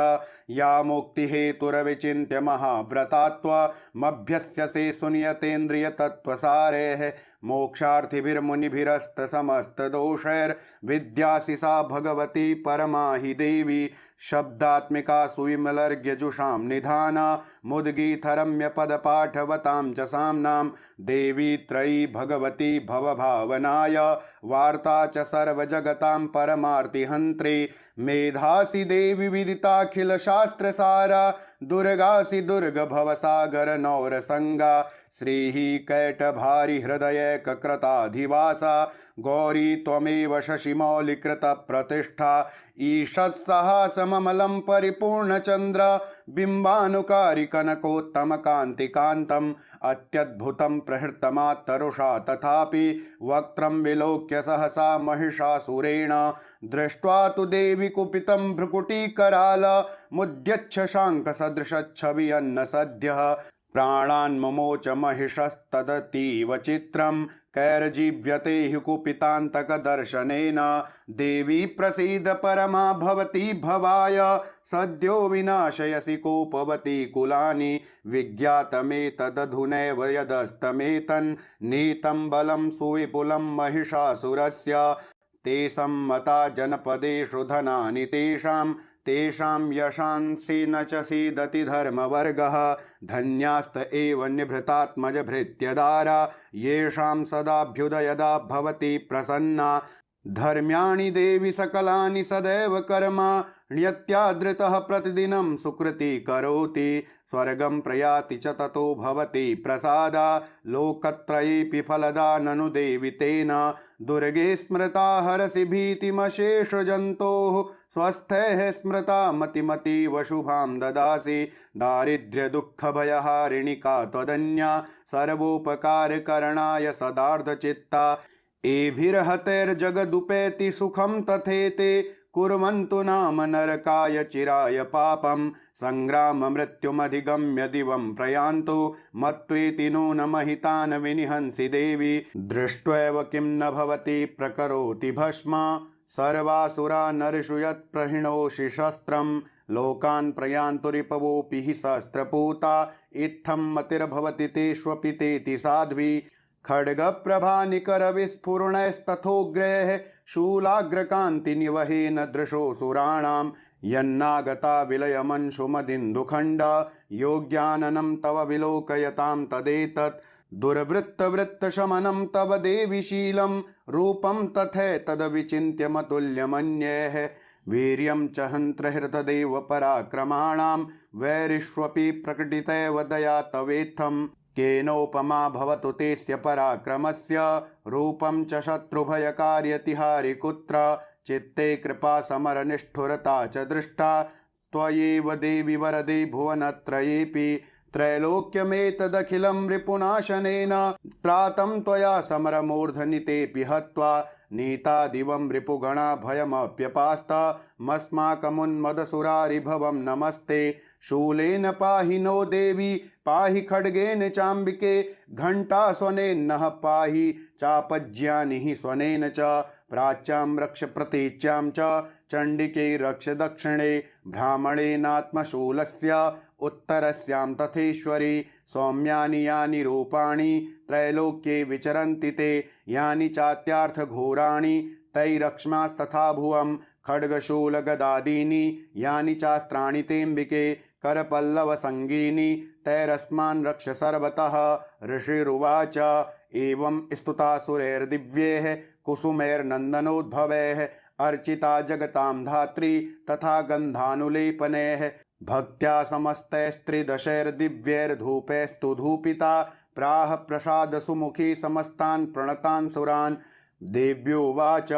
या मुक्तिहेतुरविचिन्त्य महाव्रतात्वमभ्यस्यसे सुनियतेन्द्रियतत्त्वसारेः मोक्षार्थिभिर्मुनिभिरस्तसमस्तदोषैर्विद्यासि सा भगवती परमा हि देवी शब्दात्मिका सुविमलर्घ्यजुषां निधाना मुद्गीतरम्यपदपाठवतां च साम्नां देवी त्रयी भगवती भवभावनाय वार्ता च सर्वजगतां परमार्तिहन्त्री मेधासि देवी विदिताखिलशास्त्रसारा दुर्गासि दुर्गभवसागरनौरसंगा श्रीः कैटभारिहृदयैककृताधिवासा गौरी त्वमेव शशिमौलिकृतप्रतिष्ठा ईषत्सहासममलं परिपूर्णचन्द्र बिम्बानुकारि कनकोत्तमकान्तिकान्तम् अत्यद्भुतं प्रहृतमात्तरुषा तथापि वक्त्रं विलोक्य सहसा महिषासुरेण दृष्ट्वा तु देवी कुपितं भ्रुकुटीकराल मुद्यच्छ शाङ्खसदृशच्छवियन्न सद्यः प्राणान् मुमोच महिषस्तदतीव चित्रं कैर्जीव्यते हि कुपितान्तकदर्शनेन देवी प्रसीद परमा भवती भवाय सद्यो विनाशयसि कोपवती कुलानि विज्ञातमेतदधुनैव यदस्तमेतन् नीतं बलं सुविपुलं महिषासुरस्य ते सम्मता जनपदेषु धनानि तेषां यशांसि न च सीदति धर्मवर्गः धन्यास्त एव निभृतात्मजभृत्यदारा येषां सदाभ्युदयदा भवति प्रसन्ना धर्म्याणि देवि सकलानि सदैव कर्माण्यत्यादृतः प्रतिदिनं सुकृति करोति स्वर्गं प्रयाति च ततो भवति प्रसादा लोकत्रयेऽपि फलदा ननु देवि तेन दुर्गे स्मृता हरसि भीतिमशेषजन्तोः स्वस्थैः स्मृता मतिमतीव शुभां ददासि दारिद्र्यदुःखभयहारिणि का त्वदन्या सर्वोपकारकरणाय सदार्धचित्ता एभिर्हतैर्जगदुपैति सुखं तथेते कुर्वन्तु नाम नरकाय चिराय पापं संग्राममृत्युमधिगम्य दिवं प्रयान्तु मत्वेति नूनमहितान् विनिहंसि देवी दृष्ट्वैव किं न भवति प्रकरोति भस्म सर्वासुरा नरषु यत्प्रहिणोषि शस्त्रं लोकान् प्रयान्तु रिपवोऽपि हि शस्त्रपूता इत्थं मतिर्भवति तेष्वपि तेति साध्वी खड्गप्रभानिकरविस्फुरणैस्तथोग्रैः शूलाग्रकान्तिनिवहेन दृशोऽसुराणां यन्नागता विलयमंशुमदिन्दुखण्डा योग्याननं तव विलोकयतां तदेतत् दुर्वृत्तवृत्तशमनं तव देवि शीलं रूपं तथैतदविचिन्त्यमतुल्यमन्यैः वीर्यं च हन्त्रहृतदेव पराक्रमाणां वैरिष्वपि प्रकटितैव दया तवेत्थं केनोपमा भवतु तेस्य पराक्रमस्य रूपं च शत्रुभयकार्यतिहारि कुत्र चित्ते कृपा समरनिष्ठुरता च दृष्टा त्वयैव देवि वरदे भुवनत्रयेऽपि त्रैलोक्यमेतदखिलं रिपुनाशनेन त्रातं त्वया समरमूर्धनितेऽपि हत्वा नीता दिवं रिपुगणा भयमप्यपास्तमस्माकमुन्मदसुरारिभवं नमस्ते शूलेन पाहि नो देवी पाहि खड्गेन चाम्बिके घण्टास्वनेन्नः पाहि चापज्यानिः स्वनेन च प्राच्यां रक्ष प्रतीच्यां च चण्डिके रक्ष दक्षिणे ब्राह्मणेनात्मशूलस्य उत्तरस्यां तथेश्वरी सौम्यानि यानि रूपाणि त्रैलोक्ये विचरन्ति ते यानि चात्यार्थघोराणि तैरक्ष्मास्तथा भुवं खड्गशूलगदादीनि यानि चास्त्राणि तेऽम्बिके करपल्लवसङ्गीनि तैरस्मान् रक्ष सर्वतः ऋषिरुवाच एवं स्तुतासुरैर्दिव्यैः कुसुमैर्नन्दनोद्भवैः अर्चिता जगतां धात्री तथा गन्धानुलेपनैः भक्त्या समस्तैस्त्रिदशैर्दिव्यैर्धूपैस्तु धूपिता प्राह प्रसाद सुमुखी समस्तान् प्रणतान् सुरान् देव्योवाच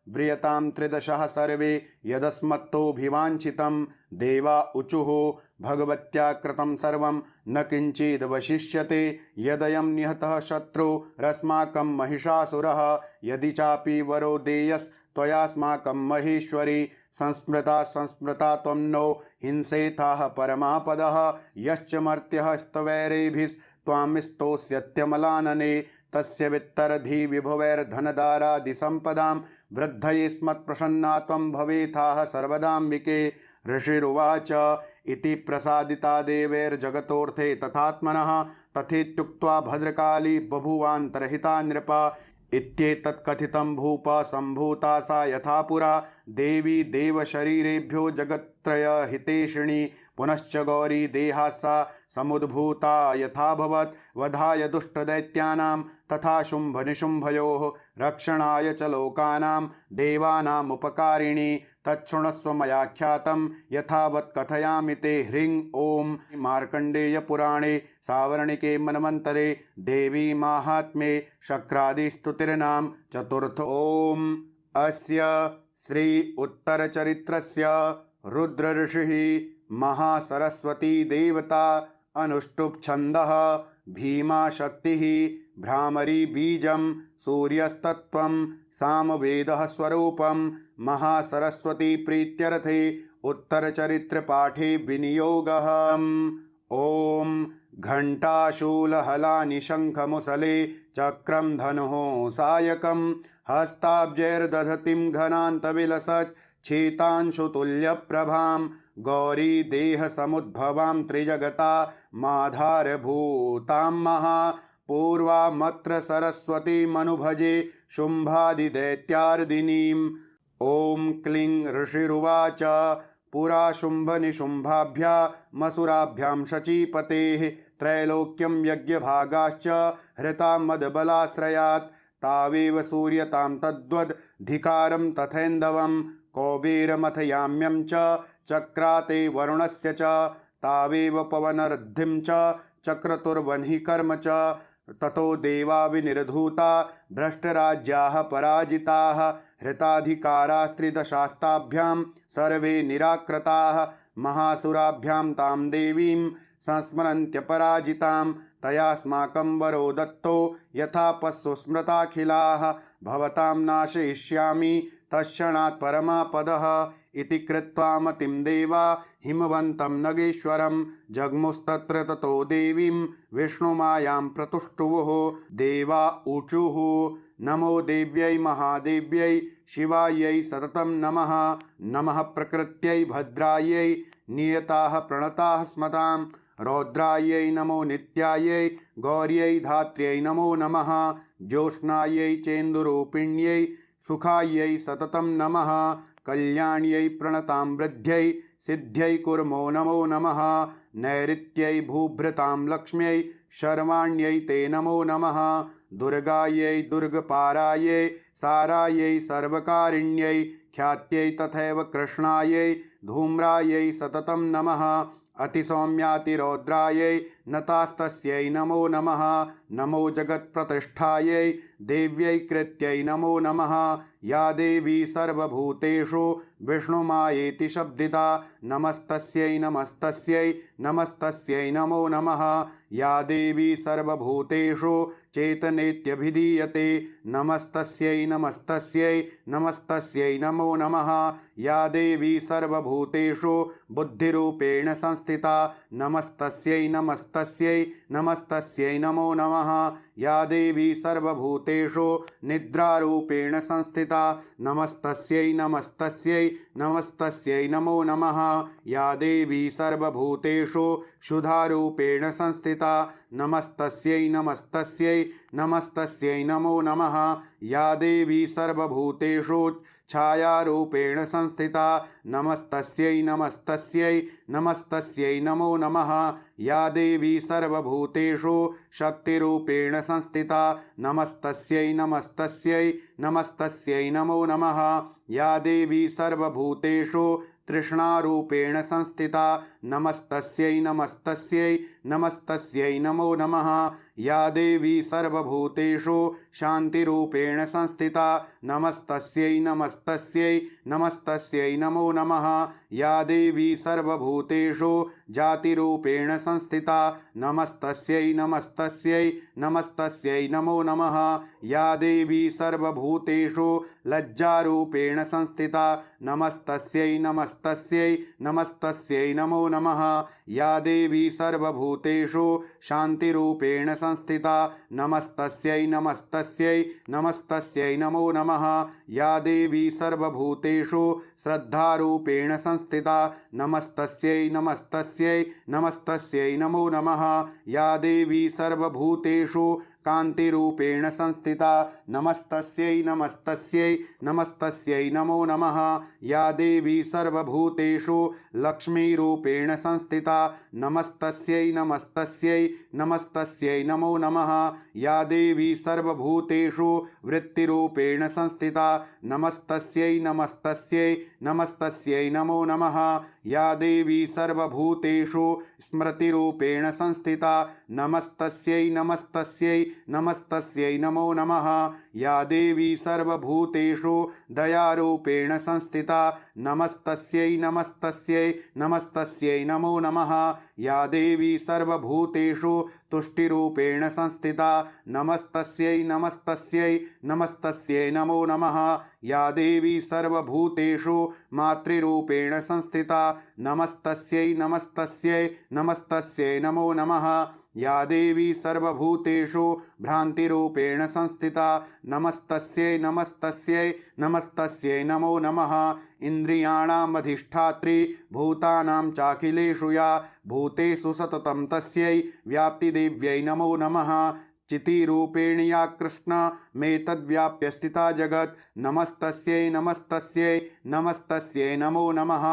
व्रियतां त्रिदशः सर्वे यदस्मत्तोऽभिवाञ्छितं देवा ऊचुः भगवत्या कृतं सर्वं न किञ्चिदवशिष्यते यदयं निहतः शत्रुरस्माकं महिषासुरः यदि चापि वरो देयस्त्वयास्माकं महेश्वरी संस्मृता त्वं नो हिंसेथाः परमापदः यश्च मर्त्यः स्तवैरेभिस्त्वां स्तोष्यत्यमलानने तस्य वित्तरधि विभुवैर्धनदारादिसम्पदां वृद्धये स्मत्प्रसन्ना त्वं भवेथाः सर्वदाम्बिके ऋषिरुवाच इति प्रसादिता देवैर्जगतोऽर्थे तथात्मनः तथेत्युक्त्वा भद्रकाली बभूवान्तर्हिता नृपा इत्येतत्कथितं भूप सम्भूता सा यथा पुरा देवी देवशरीरेभ्यो जगत्त्रयहितेशिणी पुनश्च गौरी देहा सा समुद्भूता यथाभवत् वधाय दुष्टदैत्यानां तथा शुम्भनिशुम्भयोः रक्षणाय च लोकानां देवानामुपकारिणी तच्छृणस्व मयाख्यातं यथावत् कथयामि ते ह्रीं ॐ मार्कण्डेयपुराणे सावर्णिके मन्वन्तरे देवी माहात्म्ये शक्रादिस्तुतिर्नाम चतुर्थ ॐ अस्य श्री उत्तरचरित्रस्य रुद्र ऋषिः महासरस्वती देवता अनुष्टुप् छन्दः भीमा शक्तिः भ्रामरी बीजं सूर्यस्तत्त्वं सामवेदः स्वरूपं महासरस्वती प्रीत्यर्थे उत्तरचरित्रपाठे विनियोगः ॐ घण्टाशूलहलानि शङ्खमुसले चक्रं धनुः सायकं हस्ताब्जैर्दधतिं घनान्तविलसत् छेतांशुतुल्यप्रभां गौरी देहसमुद्भवां त्रिजगता माधारभूतां महापूर्वामत्र सरस्वतीमनुभजे शुम्भादिदैत्यार्दिनीम् ॐ क्लीं ऋषिरुवाच पुरा शुम्भनिशुम्भाभ्यामसुराभ्यां शचीपतेः त्रैलोक्यं यज्ञभागाश्च हृता मदबलाश्रयात् तावेव सूर्यतां तद्वद्धिकारं तथैन्दवं कौबेरमथयाम्यं च चक्राते वरुणस्य च तावेव पवनऋद्धिं च चक्रतुर्वह्नि कर्म च ततो देवा विनिर्धूता भ्रष्टराज्याः पराजिताः हृताधिकारास्त्रिदशास्ताभ्यां सर्वे निराकृताः महासुराभ्यां तां देवीं संस्मरन्त्यपराजितां तयास्माकं वरो दत्तो यथा पश्सु स्मृताखिलाः भवतां नाशयिष्यामि तत्क्षणात् परमापदः इति कृत्वा मतिं देवा हिमवन्तं नगेश्वरं जग्मुस्तत्र ततो देवीं विष्णुमायां प्रतुष्टुवुः देवा ऊचुः नमो देव्यै महादेव्यै शिवायै सततं नमः नमः प्रकृत्यै भद्रायै नियताः प्रणताः स्मतां रौद्रायै नमो नित्यायै गौर्यै धात्र्यै नमो नमः ज्योत्स्नायै चेन्दुरूपिण्यै सुखायै सततं नमः कल्याण्यै प्रणतां वृद्ध्यै सिद्ध्यै कुर्मो नमो नमः नैऋत्यै भूभृतां लक्ष्म्यै शर्वाण्यै ते नमो नमः दुर्गायै दुर्गपारायै सारायै सर्वकारिण्यै ख्यात्यै तथैव कृष्णायै धूम्रायै सततं नमः अतिसौम्यातिरौद्रायै नतास्तस्यै नमो नमः नमो जगत्प्रतिष्ठायै देव्यै कृत्यै नमो नमः या देवी सर्वभूतेषु विष्णुमायेति शब्दिता नमस्तस्यै नमस्तस्यै नमस्तस्यै नमो नमः या देवी सर्वभूतेषु चेतनेत्यभिधीयते नमस्तस्यै नमस्तस्यै नमस्तस्यै नमो नमः या देवी सर्वभूतेषु बुद्धिरूपेण संस्थिता नमस्तस्यै नमस्तस्यै नमस्तस्यै नमो नमः या देवी सर्वभूतेषु निद्रारूपेण संस्थिता नमस्तस्यै नमस्तस्यै नमस्तस्यै नमो नमः या देवी सर्वभूतेषु क्षुधारूपेण संस्थिता नमस्तस्यै नमस्तस्यै नमस्तस्यै नमो नमः या देवी सर्वभूतेषु छायारूपेण संस्थिता नमस्तस्यै नमस्तस्यै नमस्तस्यै नमो नमः या देवी सर्वभूतेषु शक्तिरूपेण संस्थिता नमस्तस्यै नमस्तस्यै नमस्तस्यै नमो नमः या देवी सर्वभूतेषु तृष्णारूपेण संस्थिता नमस्तस्यै नमस्तस्यै नमस्तस्यै नमो नमः या देवी सर्वभूतेषु शान्तिरूपेण संस्थिता नमस्तस्यै नमस्तस्यै नमस्तस्यै नमो नमः या देवी सर्वभूतेषु जातिरूपेण संस्थिता नमस्तस्यै नमस्तस्यै नमस्तस्यै नमो नमः या देवी सर्वभूतेषु लज्जारूपेण संस्थिता नमस्तस्यै नमस्तस्यै नमस्तस्यै नमो नमः या देवी सर्वभूतेषु शान्तिरूपेण संस्थिता नमस्तस्यै नमस्तस्यै नमस्तस्यै नमो नमः या देवी सर्वभूतेषु श्रद्धारूपेण संस्थिता नमस्तस्यै नमस्तस्यै नमस्तस्यै नमो नमः या देवी सर्वभूतेषु कान्तिरूपेण संस्थिता नमस्तस्यै नमस्तस्यै नमस्तस्यै नमो नमः या देवी सर्वभूतेषु लक्ष्मीरूपेण संस्थिता नमस्तस्यै नमस्तस्यै नमस्तस्यै नमो नमः या देवी सर्वभूतेषु वृत्तिरूपेण संस्थिता नमस्तस्यै नमस्तस्यै नमस्तस्यै नमो नमः या देवी सर्वभूतेषु स्मृतिरूपेण संस्थिता नमस्तस्यै नमस्तस्यै नमस्तस्यै नमो नमः या देवी सर्वभूतेषु दयारूपेण संस्थिता नमस्तस्यै नमस्तस्यै नमस्तस्यै नमो नमः या देवी सर्वभूतेषु तुष्टिरूपेण संस्थिता नमस्तस्यै नमस्तस्यै नमस्तस्यै नमो नमः या देवी सर्वभूतेषु मातृरूपेण संस्थिता नमस्तस्यै नमस्तस्यै नमस्तस्यै नमो नमः या देवी सर्वभूतेषु भ्रान्तिरूपेण संस्थिता नमस्तस्यै नमस्तस्यै नमस्तस्यै नमो नमः इन्द्रियाणामधिष्ठात्री भूतानां चाखिलेषु या भूतेषु सततं तस्यै व्याप्तिदेव्यै नमो नमः चितिरूपेण या कृष्णमेतद्व्याप्य स्थिता जगत् नमस्तस्यै नमस्तस्यै नमस्तस्यै नमो नमः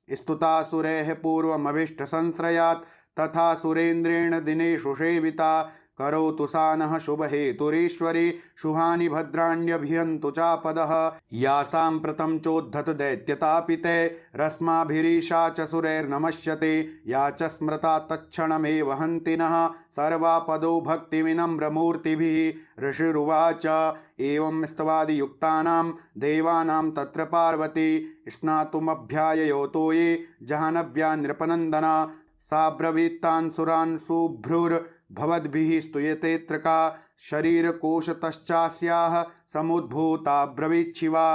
स्तुतासुरैः पूर्वमभीष्टसंश्रयात् तथा सुरेन्द्रेण दिनेषु सेविता करोतु सा नः शुभहेतुरीश्वरी शुभानि भद्राण्यभियन्तु चापदः या साम्प्रतं चोद्धत दैत्यतापिते रश्माभिरीशा च सुरैर्नमस्यते या च स्मृता तत्क्षणमेव हन्ति नः सर्वापदो भक्तिविनम्रमूर्तिभिः ऋषिरुवाच एवं स्तवादियुक्तानां देवानां तत्र पार्वती स्नातुमभ्याययोतो ये जह्नव्या नृपनन्दना सा ब्रवीत्तान् सुरान् शुभ्रुर्भवद्भिः स्तूयतेऽत्र का शरीरकोशतश्चास्याः समुद्भूता ब्रवीच्छिवा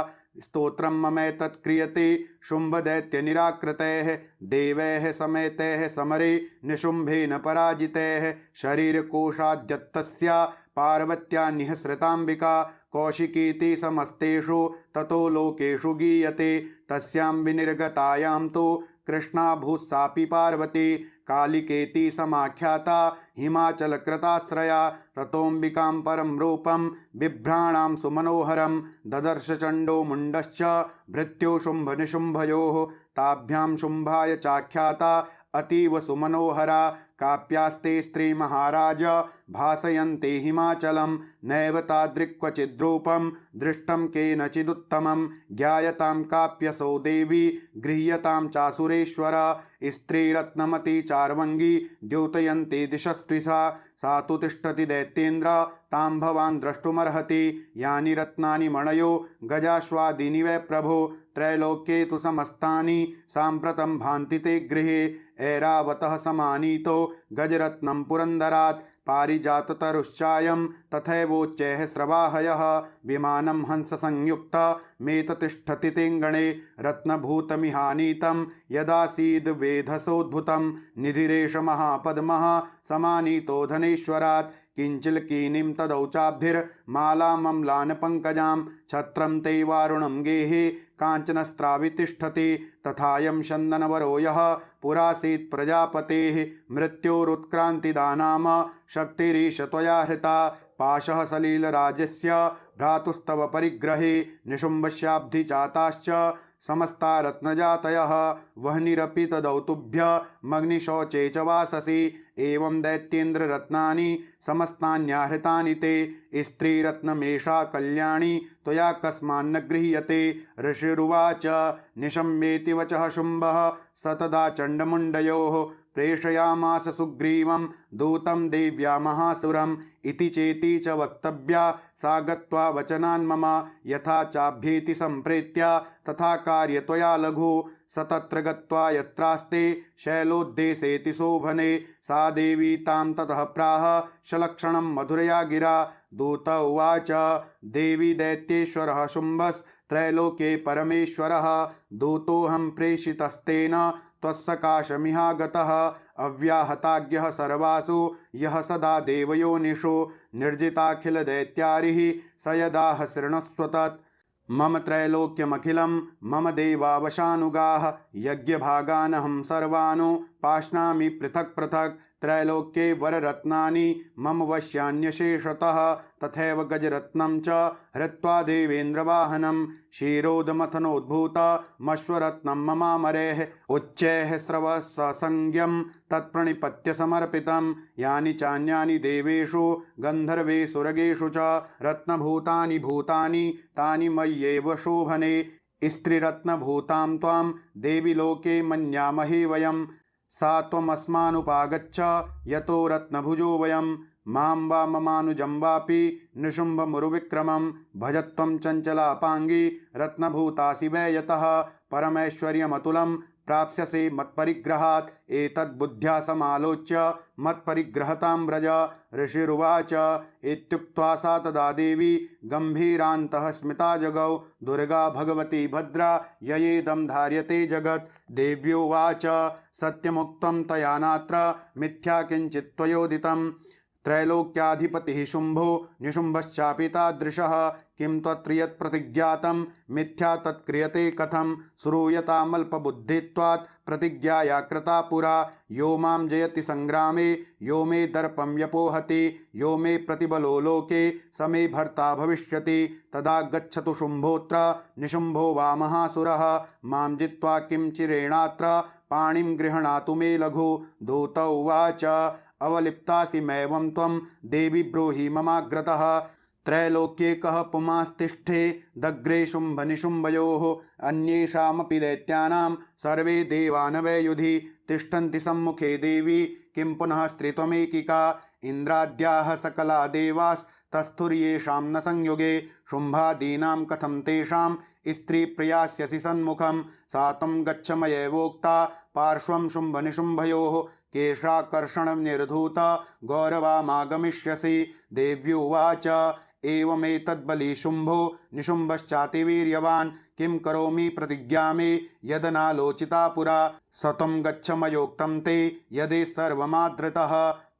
स्तोत्रं ममैतत् क्रियते शुम्भदैत्यनिराकृतैः देवैः समेतैः समरे निशुम्भेन पराजितैः शरीरकोशाद्यत्तस्या पार्वत्या निःसृताम्बिका कौशिकीति समस्तेषु ततो लोकेषु गीयते तस्यां विनिर्गतायां तु कृष्णाभूत् सापि पार्वती कालिकेति समाख्याता हिमाचलकृताश्रया ततोऽम्बिकां परं रूपं बिभ्राणां सुमनोहरं ददर्श चण्डो मुण्डश्च भृत्यो शुम्भनिशुम्भयोः ताभ्यां शुम्भाय चाख्याता अतीव सुमनोहरा काप्यास्ते स्त्रीमहाराज भासयन्ते हिमाचलं नैव तादृक्क्वचिद्रूपं दृष्टं केनचिदुत्तमं ज्ञायतां काप्यसौ देवी गृह्यतां चासुरेश्वर स्त्रीरत्नमती चार्वङ्गी द्योतयन्ती दिशस्त्विषा सा तु तिष्ठति दैत्येन्द्र तां भवान् द्रष्टुमर्हति यानि रत्नानि मणयो गजाश्वादीनि वै प्रभो त्रैलोक्ये तु समस्तानि साम्प्रतं भान्ति ते गृहे ऐरावतः समानीतो गजरत्नं पुरन्दरात् पारिजाततरुश्चायं तथैवोच्चैः स्रवाहयः विमानं हंससंयुक्तमेततिष्ठति तेऽङ्गणे रत्नभूतमिहानीतं यदासीद् वेधसोद्भुतं निधिरेष महापद्मः समानीतो धनेश्वरात् किञ्चिल्कीनीं तदौचाभिर्मालामम्लानपङ्कजां छत्रं ते वारुणं गेहे काञ्चनस्त्रावि तिष्ठति तथायं चन्दनवरो यः पुरासीत् प्रजापतेः मृत्योरुत्क्रान्तिदानाम शक्तिरीश त्वया हृता पाशः सलीलराजस्य भ्रातुस्तव परिग्रहे निशुम्भस्याब्धिजाताश्च समस्ता रत्नजातयः वह्निरपि तदौतुभ्यमग्निशौचे च वाससि एवं दैत्येन्द्ररत्नानि समस्तान्याहृतानि ते स्त्रीरत्नमेषा कल्याणी त्वया कस्मान्न गृह्यते ऋषिरुवाच निशम्येति वचः शुम्भः स तदा चण्डमुण्डयोः प्रेषयामास सुग्रीवं दूतं देव्या महासुरम् इति चेति च वक्तव्या सा गत्वा वचनान् मम यथा चाभ्येति सम्प्रेत्य तथा कार्य त्वया लघु स तत्र गत्वा यत्रास्ते शैलोद्देशेति शोभने सा देवी तां ततः प्राह शलक्षणं मधुरया गिरा दूत उवाच देवी दैत्येश्वरः शुम्भस्त्रैलोके परमेश्वरः दूतोऽहं प्रेषितस्तेन त्वत्सकाशमिहागतः अव्याहताज्ञः सर्वासु यः सदा देवयोनिषु निर्जिताखिलदैत्यारिः स यदाह शृणुस्व तत् मम त्रैलोक्यमखिलं मम देवावशानुगाः यज्ञभागानहं सर्वानो पाश्नामि पृथक् पृथक् त्रैलोक्ये वररत्नानि मम वश्यान्यशेषतः तथैव गजरत्नं च हृत्वा देवेन्द्रवाहनं क्षीरोदमथनोद्भूतमश्वरत्नं ममामरेः उच्चैः स्रवसंज्ञं तत्प्रणिपत्य समर्पितं यानि चान्यानि देवेषु गन्धर्वेषु च रत्नभूतानि भूतानि तानि मय्येव शोभने स्त्रीरत्नभूतां त्वां देवी लोके मन्यामहे वयं सा त्वमस्मानुपागच्छ यतो रत्नभुजो वयं मां वा ममानुजं वापि निशुम्भमुरुविक्रमं भजत्वं चञ्चलापाङ्गी रत्नभूतासि वै यतः परमैश्वर्यमतुलं प्राप्स्यसे मत्परिग्रहात् एतद्बुद्ध्या समालोच्य मत्परिग्रहतां व्रज ऋषिरुवाच इत्युक्त्वा सा तदा देवी गम्भीरान्तः स्मिता जगौ दुर्गा भगवती भद्रा ययेदं धार्यते जगत् देव्योवाच सत्यमुक्तं तया नात्र मिथ्या किञ्चित् त्वयोदितं त्रैलोक्याधिपतिः शुम्भो निशुम्भश्चापि तादृशः किं त्वत्र यत् प्रतिज्ञातं मिथ्या तत्क्रियते कथं श्रूयतामल्पबुद्धित्वात् प्रतिज्ञाया कृता पुरा यो मां जयति संग्रामे यो मे दर्पं व्यपोहति यो मे प्रतिबलो लोके स मे भर्ता भविष्यति तदा गच्छतु शुम्भोऽत्र निशुम्भो वा महासुरः मां जित्वा किं चिरेणात्र पाणिं गृह्णातु मे लघु दूत उवाच अवलिप्तासि मैवं त्वं देवी ब्रूहि ममाग्रतः त्रैलोक्ये कः पुमास्तिष्ठे दग्रे शुम्भनिशुम्भयोः अन्येषामपि दैत्यानां सर्वे देवानवै युधि तिष्ठन्ति सम्मुखे देवी किं पुनः स्त्रीत्वमेकिका इन्द्राद्याः सकला देवास्तस्थुर्येषां न संयुगे शुम्भादीनां कथं तेषां स्त्रीप्रियास्यसि सन्मुखं सा त्वं गच्छ मयैवोक्ता पार्श्वं शुम्भनिशुम्भयोः केशाकर्षणं निर्धूत गौरवामागमिष्यसि देव्युवाच एवमेतद्बली शुम्भो निशुम्भश्चातिवीर्यवान् किं करोमि प्रतिज्ञा मे यदनालोचिता पुरा स त्वं गच्छ मयोक्तं ते यदि सर्वमादृतः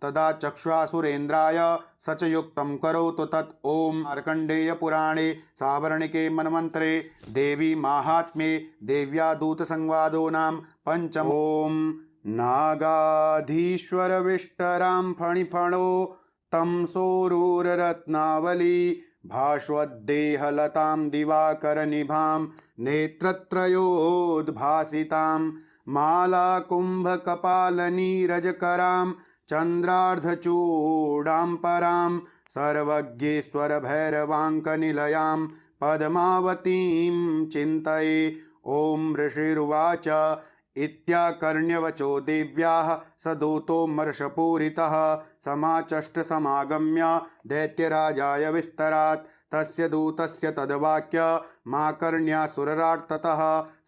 तदा चक्षुषुरेन्द्राय स च युक्तं करोतु तत्। ॐ मार्कण्डेयपुराणे सावर्णिके मन्वन्तरे देवी माहात्म्ये देव्या दूतसंवादो नाम पंचम। ॐ नागाधीश्वरविष्टरां फणिफणो तं सोरुररत्नावली भास्वद्देहलतां दिवाकरनिभां नेत्रत्रयोद्भासितां मालाकुम्भकपालनीरजकरां चन्द्रार्धचूडां परां सर्वज्ञेश्वरभैरवाङ्कनिलयां पद्मावतीं चिन्तये। ॐ ऋषिरुवाच इत्याकर्ण्यवचो देव्याः स दूतोऽमर्षपूरितः समाचष्ट समागम्य दैत्यराजाय विस्तरात्। तस्य दूतस्य तद्वाक्यमाकर्ण्यासुरराट् ततः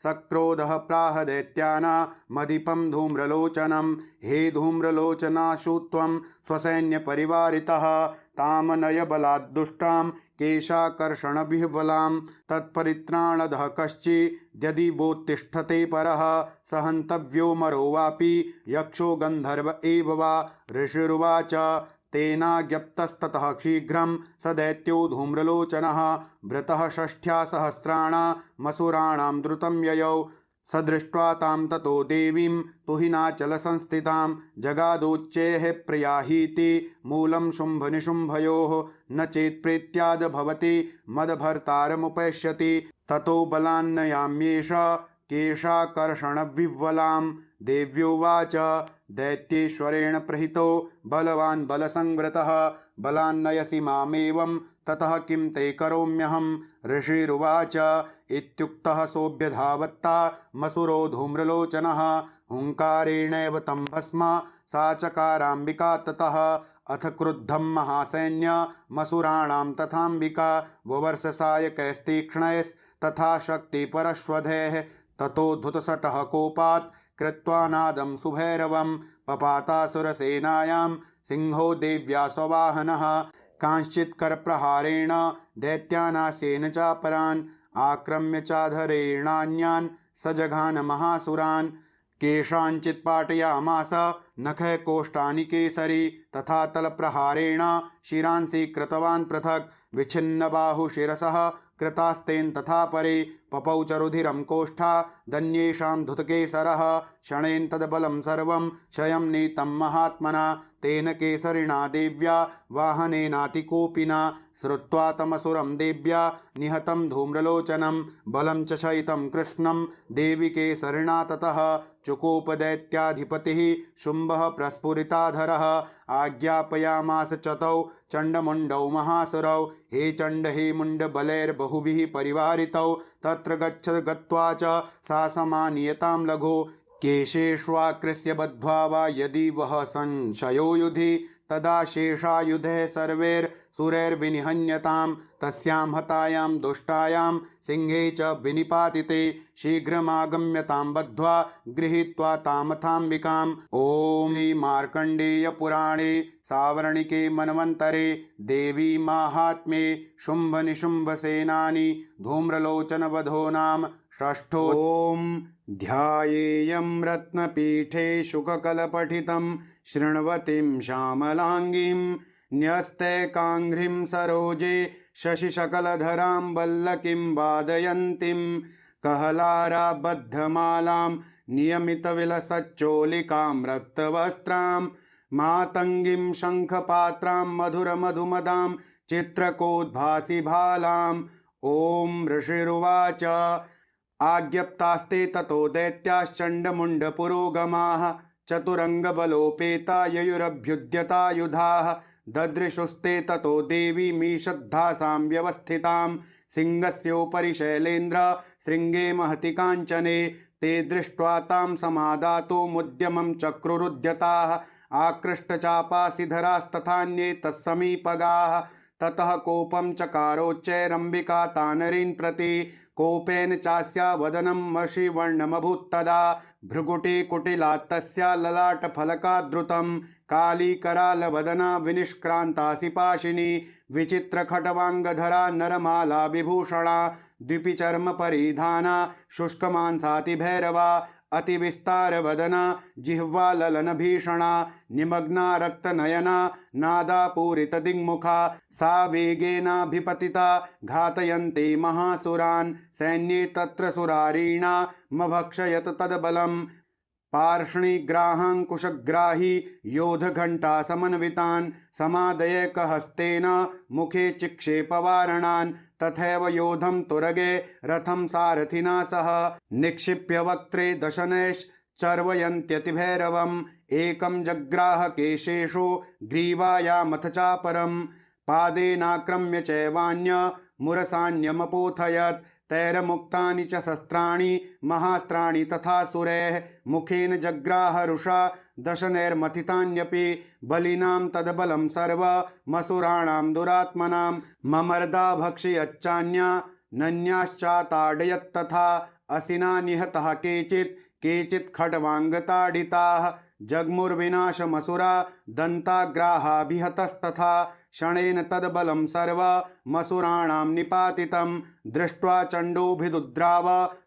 सक्रोधः प्राह दैत्यानामधिपं धूम्रलोचनं। हे धूम्रलोचनाशु त्वं स्वसैन्यपरिवारितः तां नय बलाद्दुष्टां केशाकर्षणविह्वलां तत्परित्राणदः कश्चिद्यदि वोत्तिष्ठते परः स हन्तव्यो मरो वापि यक्षो गन्धर्व एव वा। ऋषिरुवाच तेनाज्ञप्तस्ततः शीघ्रं स दैत्यो धूम्रलोचनः वृतः षष्ठ्या सहस्राणामसुराणां द्रुतं ययौ। स दृष्ट्वा तां ततो देवीं तुहिनाचलसंस्थितां जगादोच्चैः प्रियाहीति मूलं शुम्भनिशुम्भयोः न चेत्प्रीत्याद् भवति मदभर्तारमुपैष्यति ततो बलान्नयाम्येष केशाकर्षणविह्वलां। देव्योवाच दैत्येश्वरेण प्रहितो बलवान् बलसंवृतः बलान्नयसि मामेवं ततः किं ते करोम्यहम्। ऋषिरुवाच इत्युक्तः सोऽभ्यधावत्ता मसुरो धूम्रलोचनः हुङ्कारेणैव तं भस्म सा चकाराम्बिका ततः। अथ क्रुद्धं महासैन्यमसुराणां तथाम्बिका ववर्षसायकैस्तीक्ष्णैस्तथा शक्तिपरश्वधैः ततोद्धुतसटः कोपात् कृत्वा नादं सुभैरवं पपातासुरसेनायां सिंहो देव्या स्ववाहनः। कांश्चित्करप्रहारेण दैत्यानाशेन चापरान् आक्रम्य चाधरेणान्यान् सजघान महासुरान्। केषाञ्चित् पाटयामास नखैः कोष्ठानि केसरी तथा तलप्रहारेण शिरांसि कृतवान् पृथक् विच्छिन्नबाहुशिरसः कृतास्तेन तथा परे पपौ च रुधिरं कोष्ठा दन्येषां धुतकेसरः क्षणेन तद्बलं सर्वं क्षयं नीतं महात्मना तेन केसरिणा देव्या वाहनेनातिकोपिना। श्रुत्वा तमसुरं देव्या निहतं धूम्रलोचनं बलं च क्षयितं कृष्णं देवी केसरिणा ततः। चुकोपदैत्याधिपतिः शुम्भः प्रस्फुरिताधरः आज्ञापयामास चतौ चण्डमुण्डौ महासुरौ हे चण्ड हे मुण्ड बलैर्बहुभिः परिवारितौ तत्र गच्छ गत्वा च सा समानीयतां लघु केशेष्वाकृष्य बद्ध्वा वा यदि वः संशयो युधि तदा शेषायुधैः सर्वैर्सुरैर्विनिहन्यतां तस्यां हतायां दुष्टायां सिंहे च विनिपातिते शीघ्रमागम्यतां बद्ध्वा गृहीत्वा तामथाम्बिकाम्। ॐ मार्कण्डेयपुराणे सावर्णिके मन्वन्तरे देवी माहात्म्ये शुम्भनिशुम्भसेनानी धूम्रलोचनवधो नाम षष्ठो। ॐ ध्यायेयं रत्नपीठे शुककलपठितं शृण्वतीं श्यामलाङ्गीं न्यस्तैकाङ्घ्रिं सरोजे शशिशकलधरां वल्लकीं वादयन्तीं कहलाराबद्धमालां नियमितविलसच्चोलिकां रक्तवस्त्रां मातङ्गीं शङ्खपात्रां मधुरमधुमदां चित्रकोद्भासिभालाम्। ॐ ऋषिरुवाच आज्ञप्तास्ते ततो दैत्याश्चण्डमुण्डपुरोगमाः चतुरङ्गबलोपेता ययुरभ्युद्यतायुधाः ददृशुस्ते ततो देवीमीषद्धासां व्यवस्थितां सिंहस्योपरि शैलेन्द्र शृङ्गे महति काञ्चने ते दृष्ट्वा तां समादातुमुद्यमं चक्रुरुद्यताः आकृष्टचापासिधरास्तथान्ये तत्समीपगाः ततः कोपं चकारोच्चैरम्बिका तानरीन् प्रति कोपेन चास्या वदनं मषिवर्णमभूत्तदा भ्रुकुटी कुटिला तस्या ललाटफलकाद्रुतं कालीकरालवदना विनिष्क्रान्तासि पाशिनी विचित्रखटवाङ्गधरा नरमाला विभूषणा द्विपिचर्म परिधाना शुष्कमांसाति भैरवा अतिविस्तारवदना जिह्वाललनभीषणा निमग्ना रक्तनयना नादापूरितदिङ्मुखा सा वेगेनाभिपतिता घातयन्ते महासुरान् सैन्ये तत्र सुरारीणामभक्षयत तद्बलम् पार्ष्णिग्राहाङ्कुशग्राही योधघण्टासमन्वितान् समादयेकहस्तेन मुखे चिक्षेपवारणान् तथैव योधं तुरगे रथं सारथिना सह निक्षिप्य वक्त्रे दशनैश्चर्वयन्त्यतिभैरवम् एकं जग्राह केशेषु ग्रीवायामथ चापरम् पादेनाक्रम्य चैवान्यमुरसान्यमपोथयत् तैरमुक्तानि च शस्त्राणि महास्त्राणि तथा सुरैः मुखेन जग्राह रुषा दशनैर्मथितान्यपि बलिनां तद्बलं सर्वमसुराणां दुरात्मनां ममर्दा भक्षयच्चान्यानन्याश्चाताडयत्तथा असिना निहताः केचित् खड्वाङ्गताडिताः जग्मुर्विनाशमसुरा दन्ताग्राहाभिहतस्तथा क्षणेन तद्बलं सर्वमसुराणां निपातितं दृष्ट्वा चण्डोभिदुद्राव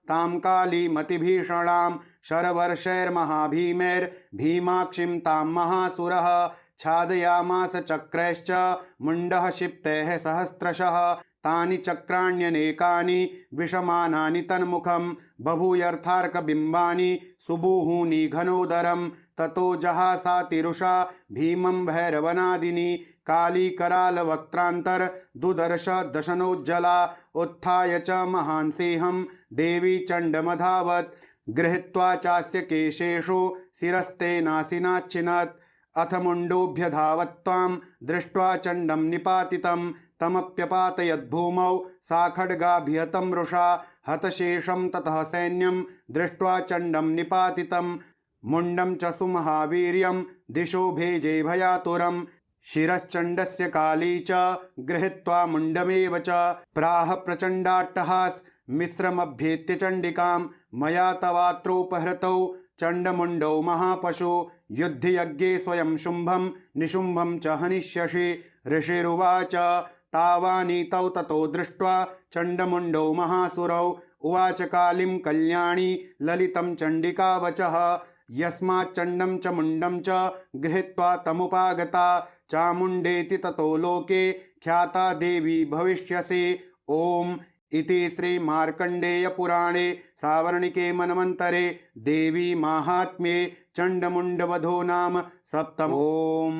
तां कालीमतिभीषणां शरवर्षैर्महाभीमैर्भीमाक्षीं तां महासुरः छादयामास चक्रैश्च मुण्डः क्षिप्तैः सहस्रशः तानि चक्राण्यनेकानि विषमानानि तन्मुखं बभूयर्थार्कबिम्बानि सुबूहूनि घनोदरं ततो जहासातिरुषा भीमं भैरवनादिनी काली करालवक्त्रान्तर्दुदर्श दशनोज्ज्वला उत्थाय च महान् सिंहं देवी चण्डमधावत् गृहीत्वा चास्य केशेषु शिरस्तेनासिनाच्छिनत् अथ मुण्डोऽभ्यधावत्तां दृष्ट्वा चण्डं निपातितं तमप्यपातयद्भूमौ सा खड्गाभिहतं रुषा हतशेषं ततः सैन्यं दृष्ट्वा चण्डं निपातितं मुण्डं च सुमहावीर्यं दिशो भेजे भयातुरं शिरश्चण्डस्य काली च गृहीत्वा मुण्डमेव च प्राह प्रचण्डाट्टहासमिश्रमभ्येत्य चण्डिकां मया तवात्रोपहृतौ चण्डमुण्डौ महापशु युद्धयज्ञे स्वयं शुम्भं निशुम्भं च हनिष्यसि ऋषिरुवाच तावानीतौ ततो दृष्ट्वा चण्डमुण्डौ महासुरौ उवाच कालीं कल्याणी ललितं चण्डिकावचः यस्माच्चण्डं च मुण्डं च गृहीत्वा तमुपागता चामुण्डेति ततो लोके ख्याता देवी भविष्यसि। ओम इति श्री मार्कंडेय पुराणे सावर्णिके मनवंतरे देवी माहात्म्ये चण्डमुण्डवधो नाम सप्तमोम।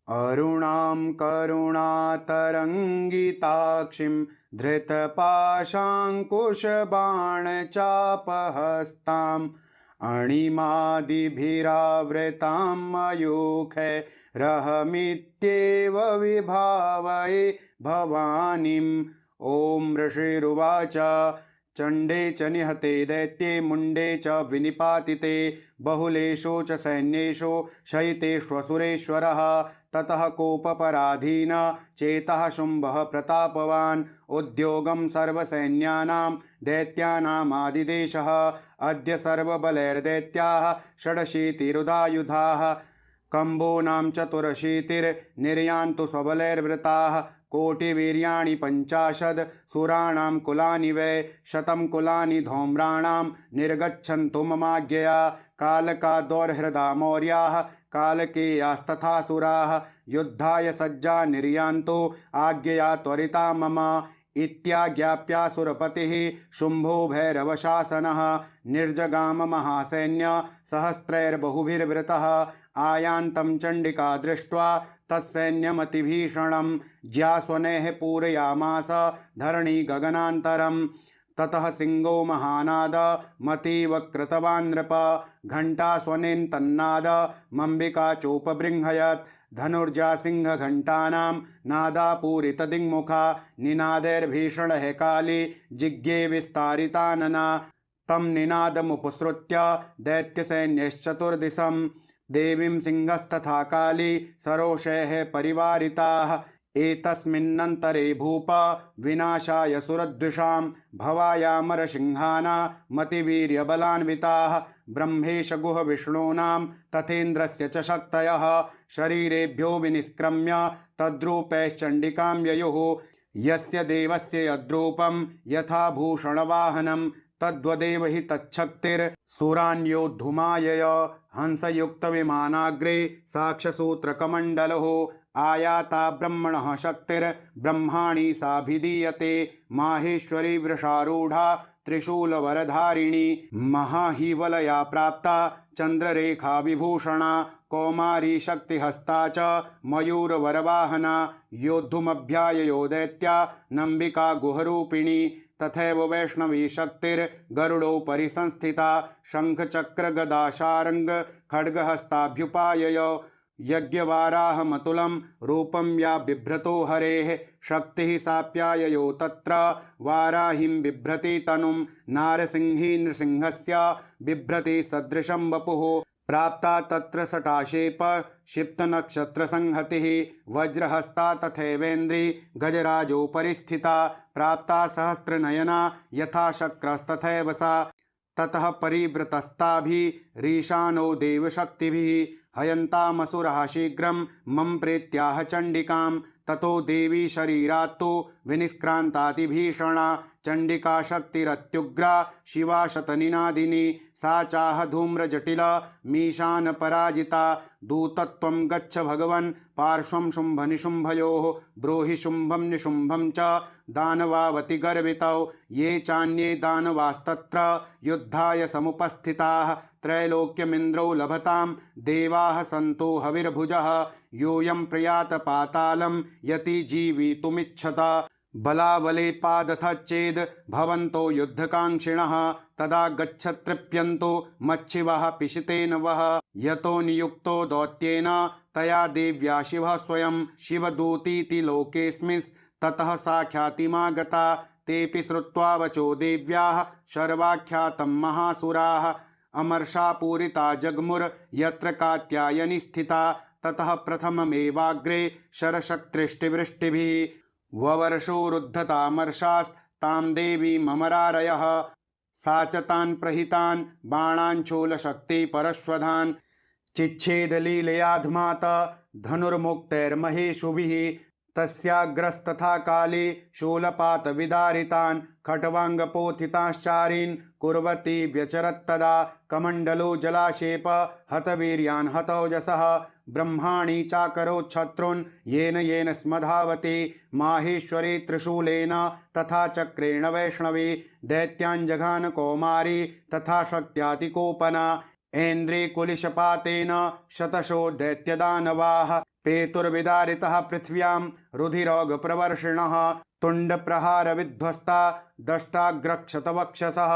अरुणां करुणातरङ्गिताक्षीं धृतपाशाङ्कुशबाणचापहस्ताम् अणिमादिभिरावृतां मयूखैरहमित्येव विभावये भवानीम्। ओम ऋषिरुवाच चण्डे च निहते दैत्ये मुण्डे च विनिपातिते बहुलेषु च सैन्येषु शयितेष्वसुरेश्वरः ततः कोपपराधीन चेतः शुम्भः प्रतापवान् उद्योगं सर्वसैन्यानां दैत्यानामादिदेशः अद्य सर्वबलैर्दैत्याः षडशीतिरुदायुधाः कम्बोनां चतुरशीतिर्निर्यान्तु स्वबलैर्वृताः कोटिवीर्याणि 50 सुराणां कुलानि वै 100 कुलानि धौम्राणां निर्गच्छन्तु ममाज्ञया कालका दौर्हृदा मौर्याः कालकेयास्तथासुराः युद्धाय सज्जा निर्यान्तु आज्ञया त्वरिता मम इत्याज्ञाप्यासुरपतिः शुम्भो भैरवशासनः निर्जगाम महासैन्य सहस्रैर्बहुभिर्वृतः आयान्तं चण्डिका दृष्ट्वा तत्सैन्यमतिभीषणं ज्यास्वनैः पूरयामास धरणी गगनान्तरं ततः सिंहो महानाद मतीव कृतवान् नृप घण्टास्वनेन तन्नाद मम्बिका चोपबृंहयत् धनुर्जा सिंहघण्टानां नादापूरितदिङ्मुखा निनादैर्भीषणः काली जिज्ञे विस्तारितानना तं निनादमुपसृत्य दैत्यसैन्यश्चतुर्दिशं देवीं सिंहस्तथा काली सरोषैः परिवारिताः एतस्मिन्नन्तरे भूप विनाशाय सुरद्विषां भवायामरसिंहाना मतिवीर्यबलान्विताः ब्रह्मेश गुह विष्णूनां तथेन्द्रस्य च शक्तयः शरीरेभ्यो विनिष्क्रम्य तद्रूपैश्चण्डिकां ययुः यस्य देवस्य यद्रूपं यथा भूषणवाहनं तद्वदेव हि तच्छक्तिर्सुरान् योद्धुमायय हंसयुक्तविमानाग्रे साक्ष्यसूत्रकमण्डलो आयाता ब्रह्मणः शक्तिर्ब्रह्माणि साभिधीयते माहेश्वरी वृषारूढा त्रिशूलवरधारिणी महाहिवलया प्राप्ता चंद्ररेखा विभूषणा कौमारी शक्तिहस्ता च मयूरवरवाहना योद्धुमभ्याययो दैत्या नम्बिका गुहरूपिणी तथैव वैष्णवी शक्तिर्गरुडोपरि संस्थिता शंखचक्रगदाशार्ंग खड्गहस्ताभ्युपायय यज्ञवाराहमतुलं रूपं या बिभ्रतो हरेः शक्तिः साप्याययो तत्र वाराहिं बिभ्रति तनुं नारसिंही नृसिंहस्य बिभ्रति सदृशं वपुः प्राप्ता तत्र सटाशेप क्षिप्तनक्षत्रसंहतिः वज्रहस्ता तथैवेन्द्री गजराजोपरि स्थिता प्राप्ता सहस्रनयना यथा शक्रस्तथैव सा ततः परिवृतस्ताभिरीशानो देवशक्तिभिः हयन्तामसुरः शीघ्रं मम प्रेत्याह चण्डिकां ततो देवी शरीरात्तु विनिष्क्रान्तातिभीषणा चण्डिका शक्तिरत्युग्रा शिवा शतनिनादिनी सा चाह धूम्रजटिला मीशान पराजिता दूतत्वं गच्छ भगवन् पार्श्वं शुम्भनिशुम्भयोः ब्रूहि शुम्भं निशुम्भं च दानवावति गर्वितौ ये चान्ये दानवास्तत्र युद्धाय समुपस्थिताः त्रैलोक्यमिन्द्रौ लभतां देवाः सन्तो हविर्भुजः यूयं प्रयात पातालं यति जीवितुमिच्छत बलावले पादथ चेद भवन्तो युद्धकाङ्क्षिणः तदा गच्छतृप्यन्तो मच्छिवः पिशितेन वः यतो नियुक्तो दौत्येन तया देव्या शिवः स्वयं शिवदूतीति लोकेऽस्मिंस्ततः सा ख्यातिमागता तेऽपि श्रुत्वा वचो देव्याः शर्वाख्यातं महासुराः अमर्षापूरिता जग्मुर यत्र कात्यायनी स्थिता ततः प्रथममेवाग्रे शरशक्तृष्टिवृष्टिभिः ववर्षोरुद्धतामर्षास्तां देवीममरारयः सा च तान् प्रहितान् बाणाञ्छूलशक्ति परश्वधान् चिच्छेदलीलयाधमात धनुर्मुक्तैर्महेशुभिः तस्याग्रस्तथा काले शूलपातविदारितान् खट्वाङ्गपोथिताश्चारीन् कुर्वती व्यचरत्तदा कमण्डलो जलाशेप हतवीर्यान् हतौजसः ब्रह्माणि चाकरोच्छत्रुन् येन येन स्मधावति माहेश्वरी त्रिशूलेन तथा चक्रेण वैष्णवी दैत्यान् जघान कौमारी तथा शक्त्यातिकोपना ऐन्द्रे कुलिशपातेन शतशो दैत्यदानवाः पेतुर्विदारितः पृथिव्यां रुधिरौघप्रवर्षिणः तुण्डप्रहारविध्वस्ता दष्टाग्रक्षतवक्षसः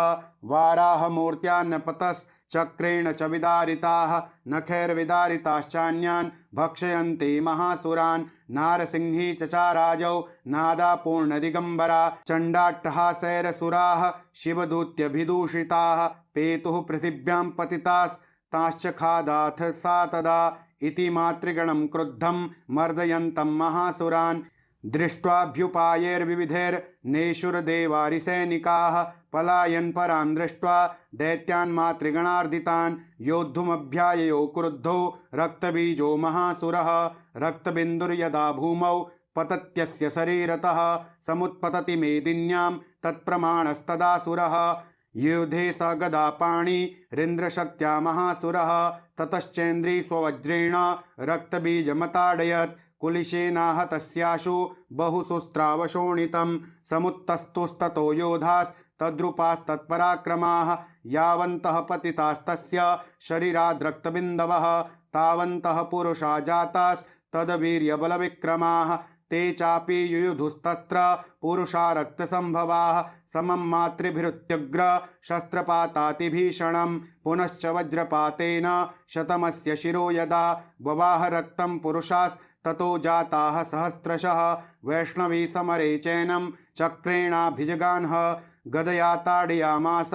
वाराहमूर्त्यान्नपतश्चक्रेण च विदारिताः नखैर्विदारिताश्चान्यान् भक्षयन्ते महासुरान् नारसिंही चचाराजौ नादापूर्णदिगम्बरा चण्डाट्टहासैरसुराः शिवदूत्यभिदूषिताः पेतुः पृथिव्यां पतितास्ताश्च खादाथ सा तदा इति मातृगणं क्रुद्धं मर्दयन्तं महासुरान् दृष्ट्वाभ्युपायैर्विविधैर्नेषुरदेवारिसैनिकाः पलायन् परान् दृष्ट्वा दैत्यान् मातृगणार्दितान् योद्धुमभ्याययो क्रुद्धो रक्तबीजो महासुरः रक्तबिन्दुर्यदा भूमौ पतत्यस्य शरीरतः समुत्पतति मेदिन्यां तत्प्रमाणस्तदासुरः युधे स गदापाणिरिन्द्रशक्त्या महासुरः ततश्चेन्द्री स्ववज्रेण रक्तबीजमताडयत् कुलिशेनाह तस्याशु बहुशुस्त्रावशोणितं समुत्तस्तुस्ततो योधास्तद्रूपास्तत्पराक्रमाः यावन्तः पतितास्तस्य शरीराद्रक्तबिन्दवः तावन्तः पुरुषा जातास्तद्वीर्यबलविक्रमाः ते चापि युयुधुस्तत्र पुरुषा रक्तसंभवाः समं मातृभिरुत्यग्र शस्त्रपातातिभीषणं पुनश्च वज्रपातेन शतमस्य शिरो यदा बवाह रक्तं पुरुषास्ततो जाताः सहस्रशः वैष्णवी समरे चैनं चक्रेणाभिजगान्ह गदया ताडयामास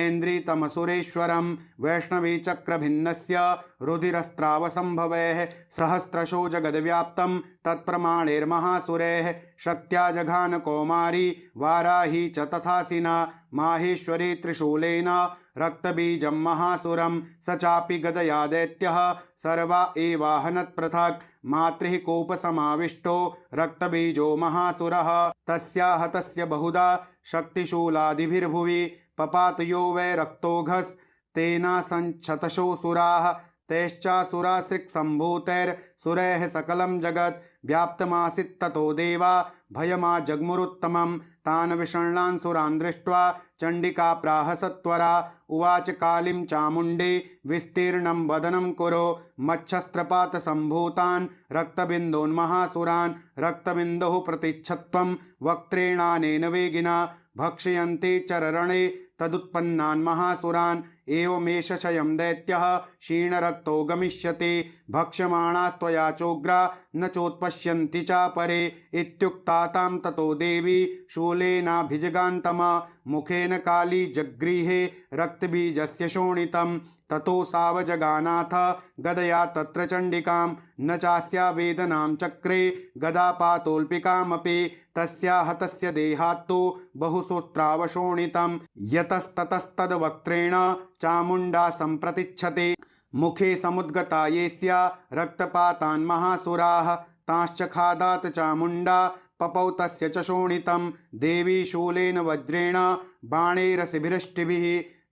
ऐन्द्रितमसुरेश्वरं वैष्णवी चक्रभिन्नस्य रुधिरस्त्रावसंभवैः सहस्रशो जगद्व्याप्तं तत्प्रमाणैर्महासुरैः शक्त्या जघान कौमारी वाराही च तथासिना माहेश्वरी त्रिशूलेन रक्तबीजं महासुरं स चापि गदया दैत्यः सर्वा एवाहनत् पृथक् मातृः कोपसमाविष्टो रक्तबीजो महासुरः तस्या हतस्य बहुधा शक्तिशूलादिभिर्भुवि पपात यो वै रक्तोघस्तेना संक्षतशो सुराः तैश्चासुरासृक्सम्भूतैर्सुरैः सकलं जगत् व्याप्तमासीत् ततो देवा भयमा जग्मुरुत्तमं तान् विषण्णान् सुरान् दृष्ट्वा चण्डिका प्राह सत्वरा उवाच कालीं चामुण्डे विस्तीर्णं वदनं कुरु मच्छस्त्रपातसम्भूतान् रक्तबिन्दोन्महासुरान् रक्तबिन्दुः प्रतिच्छत्वं वक्त्रेणानेन वेगिना भक्षयन्ति चररणे तदुत्पन्नान् महासुरान् एवमेष क्षयं दैत्यः क्षीणरक्तो गमिष्यति भक्ष्यमाणास्त्वया चोग्रा न चोत्पश्यन्ति चापरे इत्युक्ता तां ततो देवी शूलेनाभिजगान्तमा मुखेन काली जगृहे रक्तबीजस्य शोणितं ततो सावजगानाथ गदया तत्र चण्डिकां न चास्या वेदनां चक्रे गदापातोल्पिकामपि तस्या हतस्य देहात्तु बहुसूत्रावशोणितं यतस्ततस्तद्वक्त्रेण चामुण्डा सम्प्रतिच्छते मुखे समुद्गता येस्या रक्तपातान् महासुराः तांश्च खादात चामुण्डा पपौ तस्य च शोणितं देवी शूलेन वज्रेण बाणैरसिभिरष्टिभिः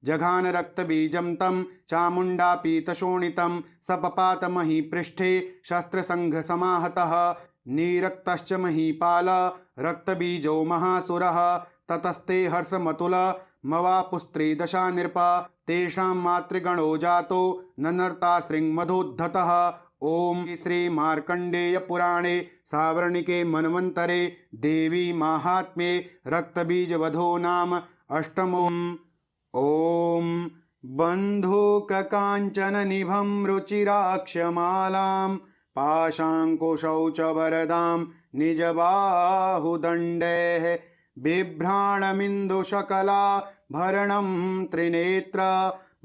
जघान रक्तबीजं तं चामुण्डा पीतशोणितं सपपात महीपृष्ठे शस्त्रसङ्घसमाहतः नीरक्तश्च महीपाल रक्तबीजो महासुरः ततस्ते हर्षमतुल मवापुस्त्री दशा नृपा तेषां मातृगणो जातो ननर्तासृङ्मधोद्धतः। ओम श्री मार्कंडेय पुराणे सावर्णिके मन्वन्तरे देवी माहात्म्ये रक्तबीज वधो नाम अष्टमोऽध्यायः। ओम बंधुक कांचन निभं रुचिराक्षमालां पाशांकुशौ च वरदां निजबाहुदण्डैः बिभ्राणमिन्दुशकला भरणं त्रिनेत्र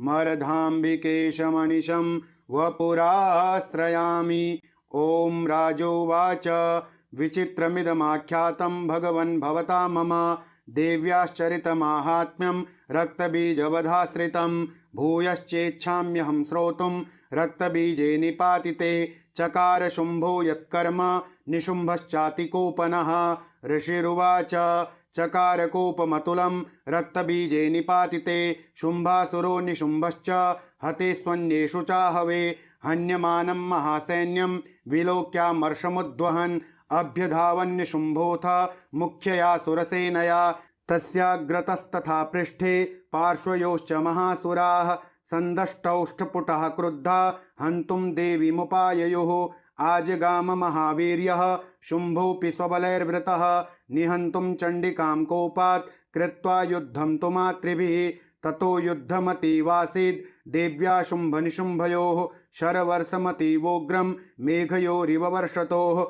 मरधाम्बिकेशमनिशं वपुराश्रयामि। ओम राजोवाच विचित्रमिदमाख्यातं भगवन् भवता मम देव्याश्चरितमाहात्म्यं रक्तबीजवधाश्रितं भूयश्चेच्छाम्यहं श्रोतुं रक्तबीजे निपातिते चकार शुम्भो यत्कर्म निशुम्भश्चातिकोपनः। ऋषिरुवाच चकारकोपमतुलं रक्तबीजे निपातिते शुम्भासुरो निशुम्भश्च हते स्वन्येषु चाहवे हन्यमानं महासैन्यं विलोक्यामर्षमुद्वहन् अभ्यधावन्निशुम्भोऽथ मुख्यया सुरसेनया तस्याग्रतस्तथा पृष्ठे पार्श्वयोश्च महासुराः सन्दष्टौष्ठपुटः क्रुद्धा हन्तुं देवीमुपाययुः। आजगाम महावीर्यः शुम्भोऽपि स्वबलैर्वृतः निहन्तुं चण्डिकां कोपात् कृत्वा युद्धं तु मातृभिः। ततो युद्धमतीवासीद् देव्या शुम्भनिशुम्भयोः शरवर्षमतीवोग्रं मेघयोरिव वर्षतोः।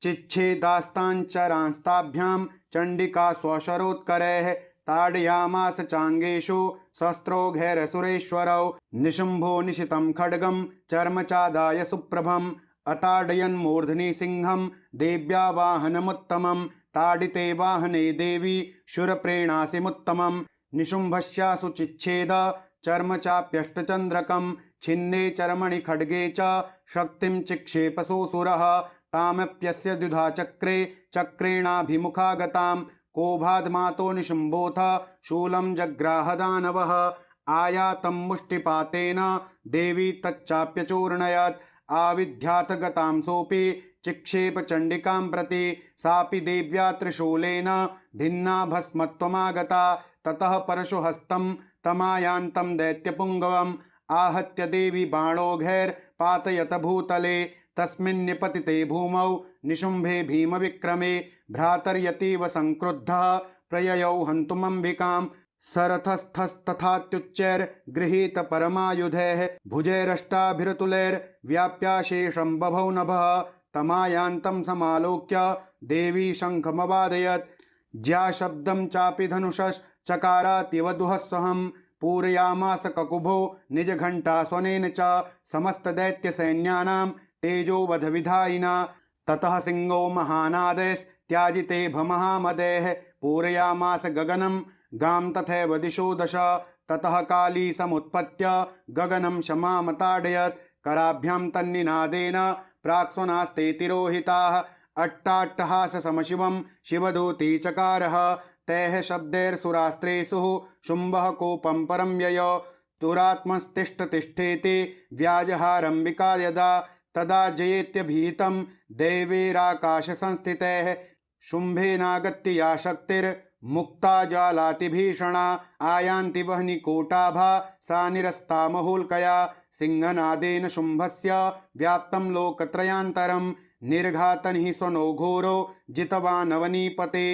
चिच्छेदास्ताञ्चरांस्ताभ्यां चण्डिका स्वशरोत्करैः ताडयामास चाङ्गेषु शस्त्रौघैरसुरेश्वरौ। निशुम्भो निशितं खड्गं चर्मचादाय सुप्रभम् अताडयन्मूर्ध्नि सिंहं देव्या वाहनमुत्तमं ताडिते वाहने देवी शूरप्रेणासिमुत्तमं। निशुम्भस्यासु चिच्छेद चर्मचाप्यष्टचन्द्रकं छिन्ने चर्मणि खड्गे च शक्तिं चिक्षेपसोऽसुरः तामप्यस्य द्विधा चक्रे चक्रेणाभिमुखागतां कोभाद्मातो निशुम्भोऽथ शूलं जग्राह दानवः। आयातं मुष्टिपातेन देवी तच्चाप्यचूर्णयत् आविध्यात् गतां सोऽपि चिक्षेप चण्डिकां प्रति सापि देव्या त्रिशूलेन भिन्ना भस्मत्वमागता। ततः परशुहस्तं तमायान्तं दैत्यपुङ्गवम् आहत्य देवी बाणौघैर्पातयत भूतले तस्मिन्निपतिते भूमौ निशुम्भे भीमविक्रमे भ्रातर्यतीव संक्रुद्धः प्रययौ हन्तुमम्बिकां सरथस्थस्तथात्युच्चैर्गृहीत परमायुधैः भुजैरष्टाभिरतुलैर्व्याप्याशेषं बभौ नभः। तमायान्तं समालोक्य देवी शङ्खमवादयत् ज्याशब्दं चापि धनुषश्चकारातिव दुःसहं पूरयामास ककुभो निजघण्टा स्वनेन च समस्तदैत्यसैन्यानां तेजोवधविधायिना। ततः सिंहो महानादैस्त्याजिते भमहामदैः पूरयामास गगनं गां तथैव दिशो दश। ततः काली समुत्पत्य गगनं शमामताडयत् कराभ्यां तन्निनादेन प्राक्स्वनास्ते तिरोहिताः। अट्टाट्टहास समशिवं शिवदूती चकारः तैः शब्दैर्सुरास्त्रेषु शुम्भः कोपं परं यय दुरात्मस्तिष्ठतिष्ठेति व्याजहारम्बिका यदा तदा जयेत्यभिहितं दैवेराकाशसंस्थितैः शुम्भेनागत्य या शक्तिर्मुक्ता ज्वालातिभीषणा आयान्ति वह्निकोटाभा सा निरस्ता महोल्कया सिंहनादेन शुम्भस्य व्याप्तं लोकत्रयान्तरं निर्घातन हि स्वनो घोरो जितवानवनीपते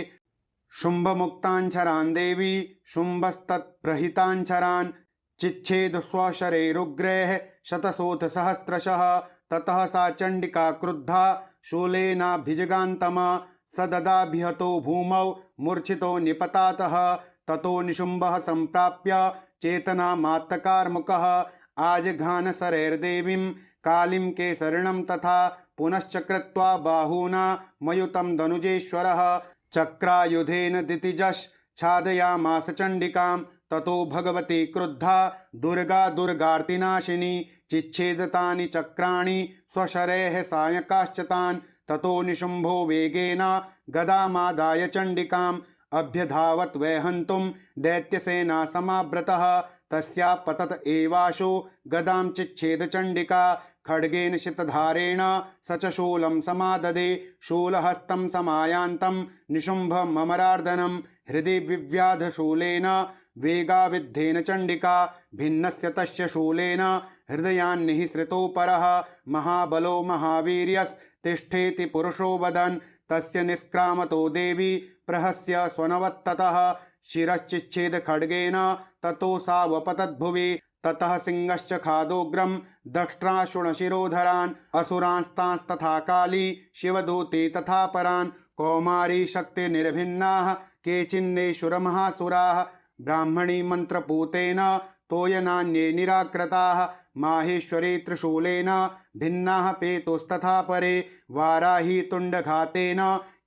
शुम्भमुक्ताञ्छरान् देवी शुम्भस्तत्प्रहिताञ्छरान् चिच्छेद स्वशरैरुग्रैः शतशोथ सहस्रशः ततः सा चण्डिका क्रुद्धा शूलेनाभिजगान्तम सददाभिहतो भूमौ मूर्छितो निपतातः ततो निशुम्भः सम्प्राप्य चेतनामात्तकार्मुकः आजघानसरैर्देवीं कालीं केसरिणं तथा पुनश्च कृत्वा बाहूना मयुतं धनुजेश्वरः चक्रायुधेन दितिजश्छादयामास चण्डिकां ततो भगवती क्रुद्धा दुर्गा दुर्गार्तिनाशिनी चिच्छेदतानि चक्राणि स्वशरैः सायकाश्च तान् ततो निशुम्भो वेगेन गदामादाय चण्डिकाम् अभ्यधावत् वैहन्तुं दैत्यसेना समाव्रतः तस्या पतत एवाशो गदां चिच्छेद चण्डिका खड्गेन शितधारेण स च शूलं समाददे शूलहस्तं समायान्तं निशुम्भममरार्दनं हृदि विव्याधशूलेन वेगाविद्धेन चण्डिका भिन्नस्य तस्य शूलेन हृदयान्निःसृतो परः महाबलो महावीर्यस्तिष्ठेति पुरुषो वदन् तस्य निष्क्रामतो देवी प्रहस्य स्वनवत्ततः शिरश्चिच्छेद खड्गेन ततो सावपतद्भुवि ततः सिंहश्च खादोग्रं दष्ट्राशुणशिरोधरान् असुरांस्तांस्तथा काली शिवदूते तथा परान् कौमारी शक्तिर्निर्भिन्नाः केचिन्नेषुरमहासुराः ब्राह्मणी मन्त्रपूतेन तोयनान्ये निराकृताः माहेश्वरी त्रिशूलेन भिन्नाः पेतोस्तथा परे वाराही तुण्डघातेन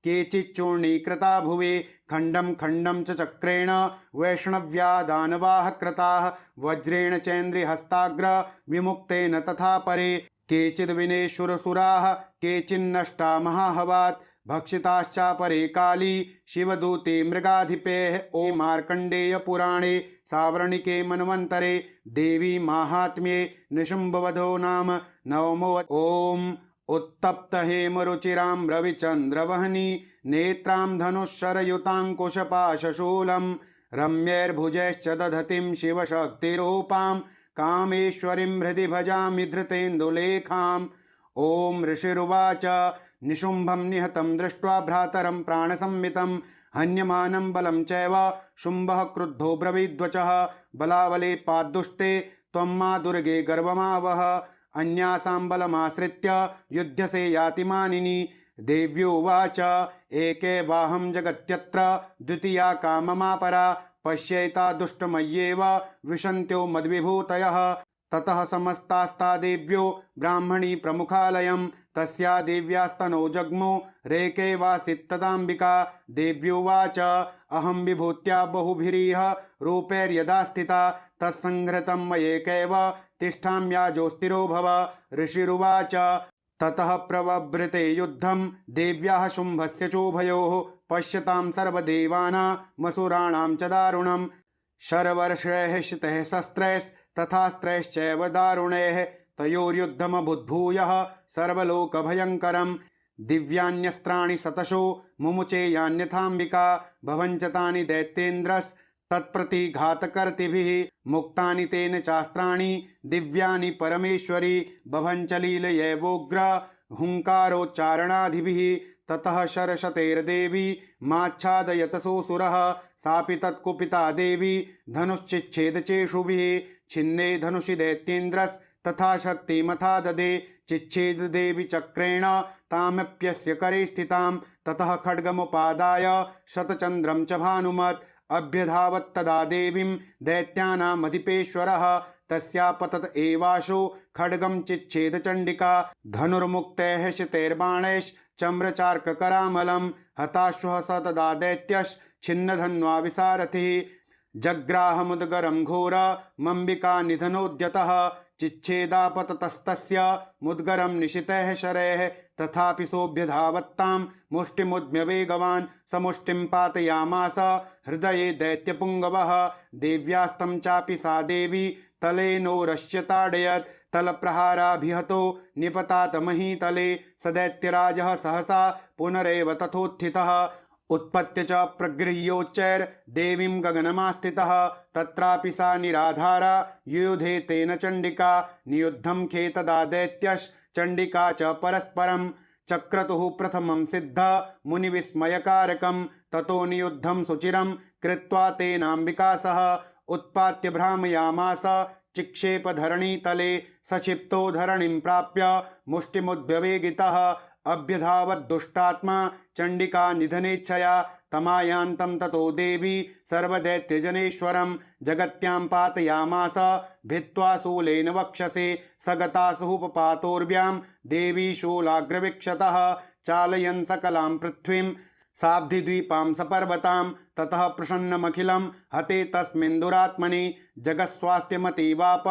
केचिच्चूर्णीकृता भुवि खण्डं खण्डं च चक्रेण वैष्णव्या दानवाः कृताः वज्रेण चैन्द्रिहस्ताग्र विमुक्तेन तथा परे केचिद्विनेशुरसुराः केचिन्नष्टा महाहवात् भक्षिताश्चापरे काली शिवदूते मृगाधिपैः ओं मार्कण्डेय पुराणे सावर्णिके मन्वन्तरे देवी माहात्म्ये निशुम्भवधो नाम नवमो ओं उत्तप्त हेमरुचिरां रविचन्द्रवहनी नेत्रां धनुःशरयुताङ्कुशपाशशूलं रम्यैर्भुजैश्च दधतीं शिवशक्तिरूपां कामेश्वरीं हृदि भजामि धृतेन्दुलेखाम् ओं ऋषिरुवाच निशुम्भं निहतं दृष्ट्वा भ्रातरं प्राणसंमितं हन्यमानं बलं चैव शुम्भः क्रुद्धो ब्रवीद्वचः बलावले पाद्दुष्टे त्वं मा दुर्गे गर्वमावह अन्यासां बलमाश्रित्य युध्यसे याति मानिनी देव्योवाच एके वाहं जगत्यत्र द्वितीया काममापरा पश्यैता दुष्टमय्येव विशन्त्यो मद्विभूतयः ततः समस्तास्ता देव्यो ब्राह्मणी प्रमुखालयं तस्या देव्यास्तनो जग्मो रेके वासित्तदाम्बिका देव्योवाच अहं विभूत्या बहुभिरीह रूपैर्यदा स्थिता तत्संहृतं मयेकैव तिष्ठाम्याजोस्थिरो भव ऋषिरुवाच ततः प्रववृते युद्धं देव्याः शुम्भस्य चोभयोः पश्यतां सर्वदेवानामसुराणां च दारुणं शरवर्षैः शितैः शस्त्रैस्तथास्त्रैश्चैव दारुणैः तयोर्युद्धमबुद्भूयः सर्वलोकभयङ्करं दिव्यान्यस्त्राणि शतशो मुमुचे यान्यथाम्बिका भवञ्च तानि दैत्येन्द्रस्तत्प्रतिघातकर्तिभिः मुक्तानि तेन चास्त्राणि दिव्यानि परमेश्वरी भवञ्च लीलयैवोग्र हुङ्कारोच्चारणाधिभिः ततः शरशतेर्देवी माच्छादयतसोऽसुरः सापि तत्कुपिता देवी धनुश्चिच्छेदचेषुभिः छिन्ने धनुषि दैत्येन्द्रस्तथा शक्तिमथा ददे चिच्छेद देवी चक्रेण तामप्यस्य करे स्थितां ततः खड्गमुपादाय शतचन्द्रं च भानुमत् अभ्यधावत्तदा देवीं दैत्यानामधिपेश्वरः तस्या पतत एवाशो खड्गं चिच्छेद चण्डिका धनुर्मुक्तैः शितैर्बाणैश्चम्रचार्ककरामलं हताश्वः स तदा दैत्यश्छिन्नधन्वा विसारथिः जग्राहमुद्गरं घोरमम्बिका निधनोद्यतः चिच्छेदापततस्तस्य मुद्गरं निशितैः शरैः तथापि सोऽभ्यधावत्तां मुष्टिमुद्म्य वेगवान् समुष्टिं पातयामास हृदये दैत्यपुङ्गवः देव्यास्तं चापि सा देवी तलेनोरस्य ताडयत् तलप्रहाराभिहतो निपतात महीतले स दैत्यराजः सहसा पुनरेव तथोत्थितः उत्पत्य च प्रगृह्योच्चैर्देवीं गगनमास्थितः तत्रापि सा निराधारा युयुधे तेन चण्डिका नियुद्धं खेतदा दैत्यश्चण्डिका च परस्परं चक्रतुः प्रथमं सिद्ध मुनिविस्मयकारकं ततो नियुद्धं सुचिरं कृत्वा तेनाम्बिका सह उत्पात्य भ्रामयामास चिक्षेपधरणीतले सक्षिप्तो धरणिं प्राप्य मुष्टिमुद्व्यवेगितः अभ्यधावद्दुष्टात्मा चण्डिका निधनेच्छया तमायान्तं ततो देवी सर्वदैत्यजनेश्वरं जगत्यां पातयामास भित्त्वा शूलेन वक्षसे सगतासुपपातोर्व्यां देवी शूलाग्रवीक्षतः चालयन् सकलां पृथ्वीं साब्धिद्वीपां सपर्वतां ततः प्रसन्नमखिलं हते तस्मिन् दुरात्मनि जगत्स्वास्थ्यमतीवाप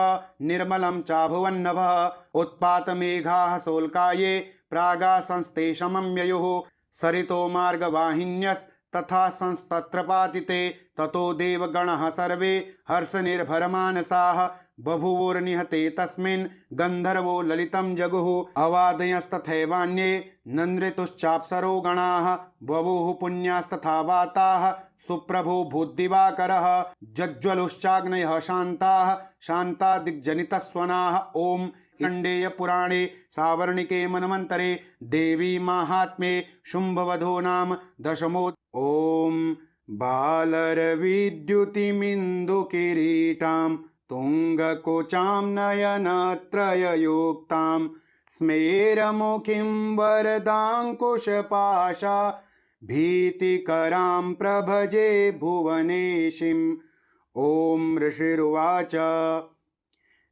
निर्मलं चाभुवन्नभः उत्पातमेघाः शोल्काये प्रागासंस्ते समं ययुः सरितो मार्गवाहिन्यस्तथा संस्तत्र पातिते ततो देवगणः सर्वे हर्षनिर्भरमानसाः बभूवुर्निहते तस्मिन् गन्धर्वो ललितं जगुः अवादयस्तथैवान्ये नन्दृतुश्चाप्सरो गणाः बभूः पुण्यास्तथा वाताः सुप्रभो भूद्दिवाकरः जज्ज्वलुश्चाग्नयः शान्ताः शान्तादिग्जनितस्वनाः ॐ कण्डेय पुराणे सावर्णिके मन्वन्तरे देवी माहात्म्ये शुम्भवधो नाम दशमो ॐ बालरविद्युतिमिन्दुकिरीटां तुङ्गकोचां नयनत्रययुक्तां स्मेरमुखीं वरदाङ्कुशपाशा भीतिकरां प्रभजे भुवनेशिं ॐ ऋषिरुवाच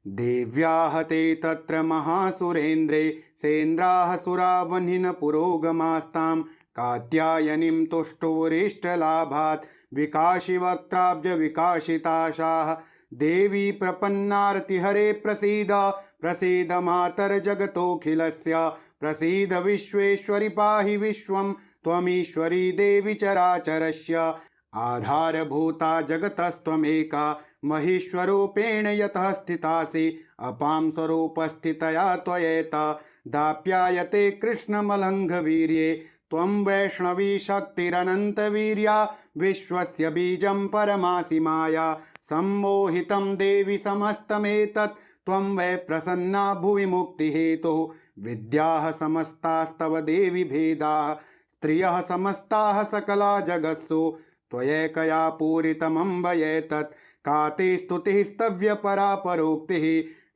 देव्याः ते तत्र महासुरेन्द्रे सेन्द्राः सुरावह्निन पुरोगमास्तां कात्यायनीं तुष्टुरिष्टलाभात् विकाशिवक्त्राब्जविकाशिताशाः देवी प्रपन्नार्तिहरे प्रसीद प्रसीद मातर्जगतोऽखिलस्य प्रसीद विश्वेश्वरि पाहि विश्वं त्वमीश्वरी देवी चराचरस्य आधारभूता जगतस्त्वमेका महेश्वरूपेण यतः स्थितासि अपां स्वरूपस्थितया त्वयेत दाप्यायते कृष्णमलङ्घवीर्ये त्वं वैष्णवी शक्तिरनन्तवीर्या विश्वस्य बीजं परमासि माया सम्मोहितं देवि समस्तमेतत् त्वं वै प्रसन्ना भुवि मुक्तिहेतुः विद्याः समस्तास्तव देवि भेदाः स्त्रियः समस्ताः सकला जगत्सु त्वयैकया पूरितमम्बयेतत् का ते स्तुतिः स्तव्यपरा परोक्तिः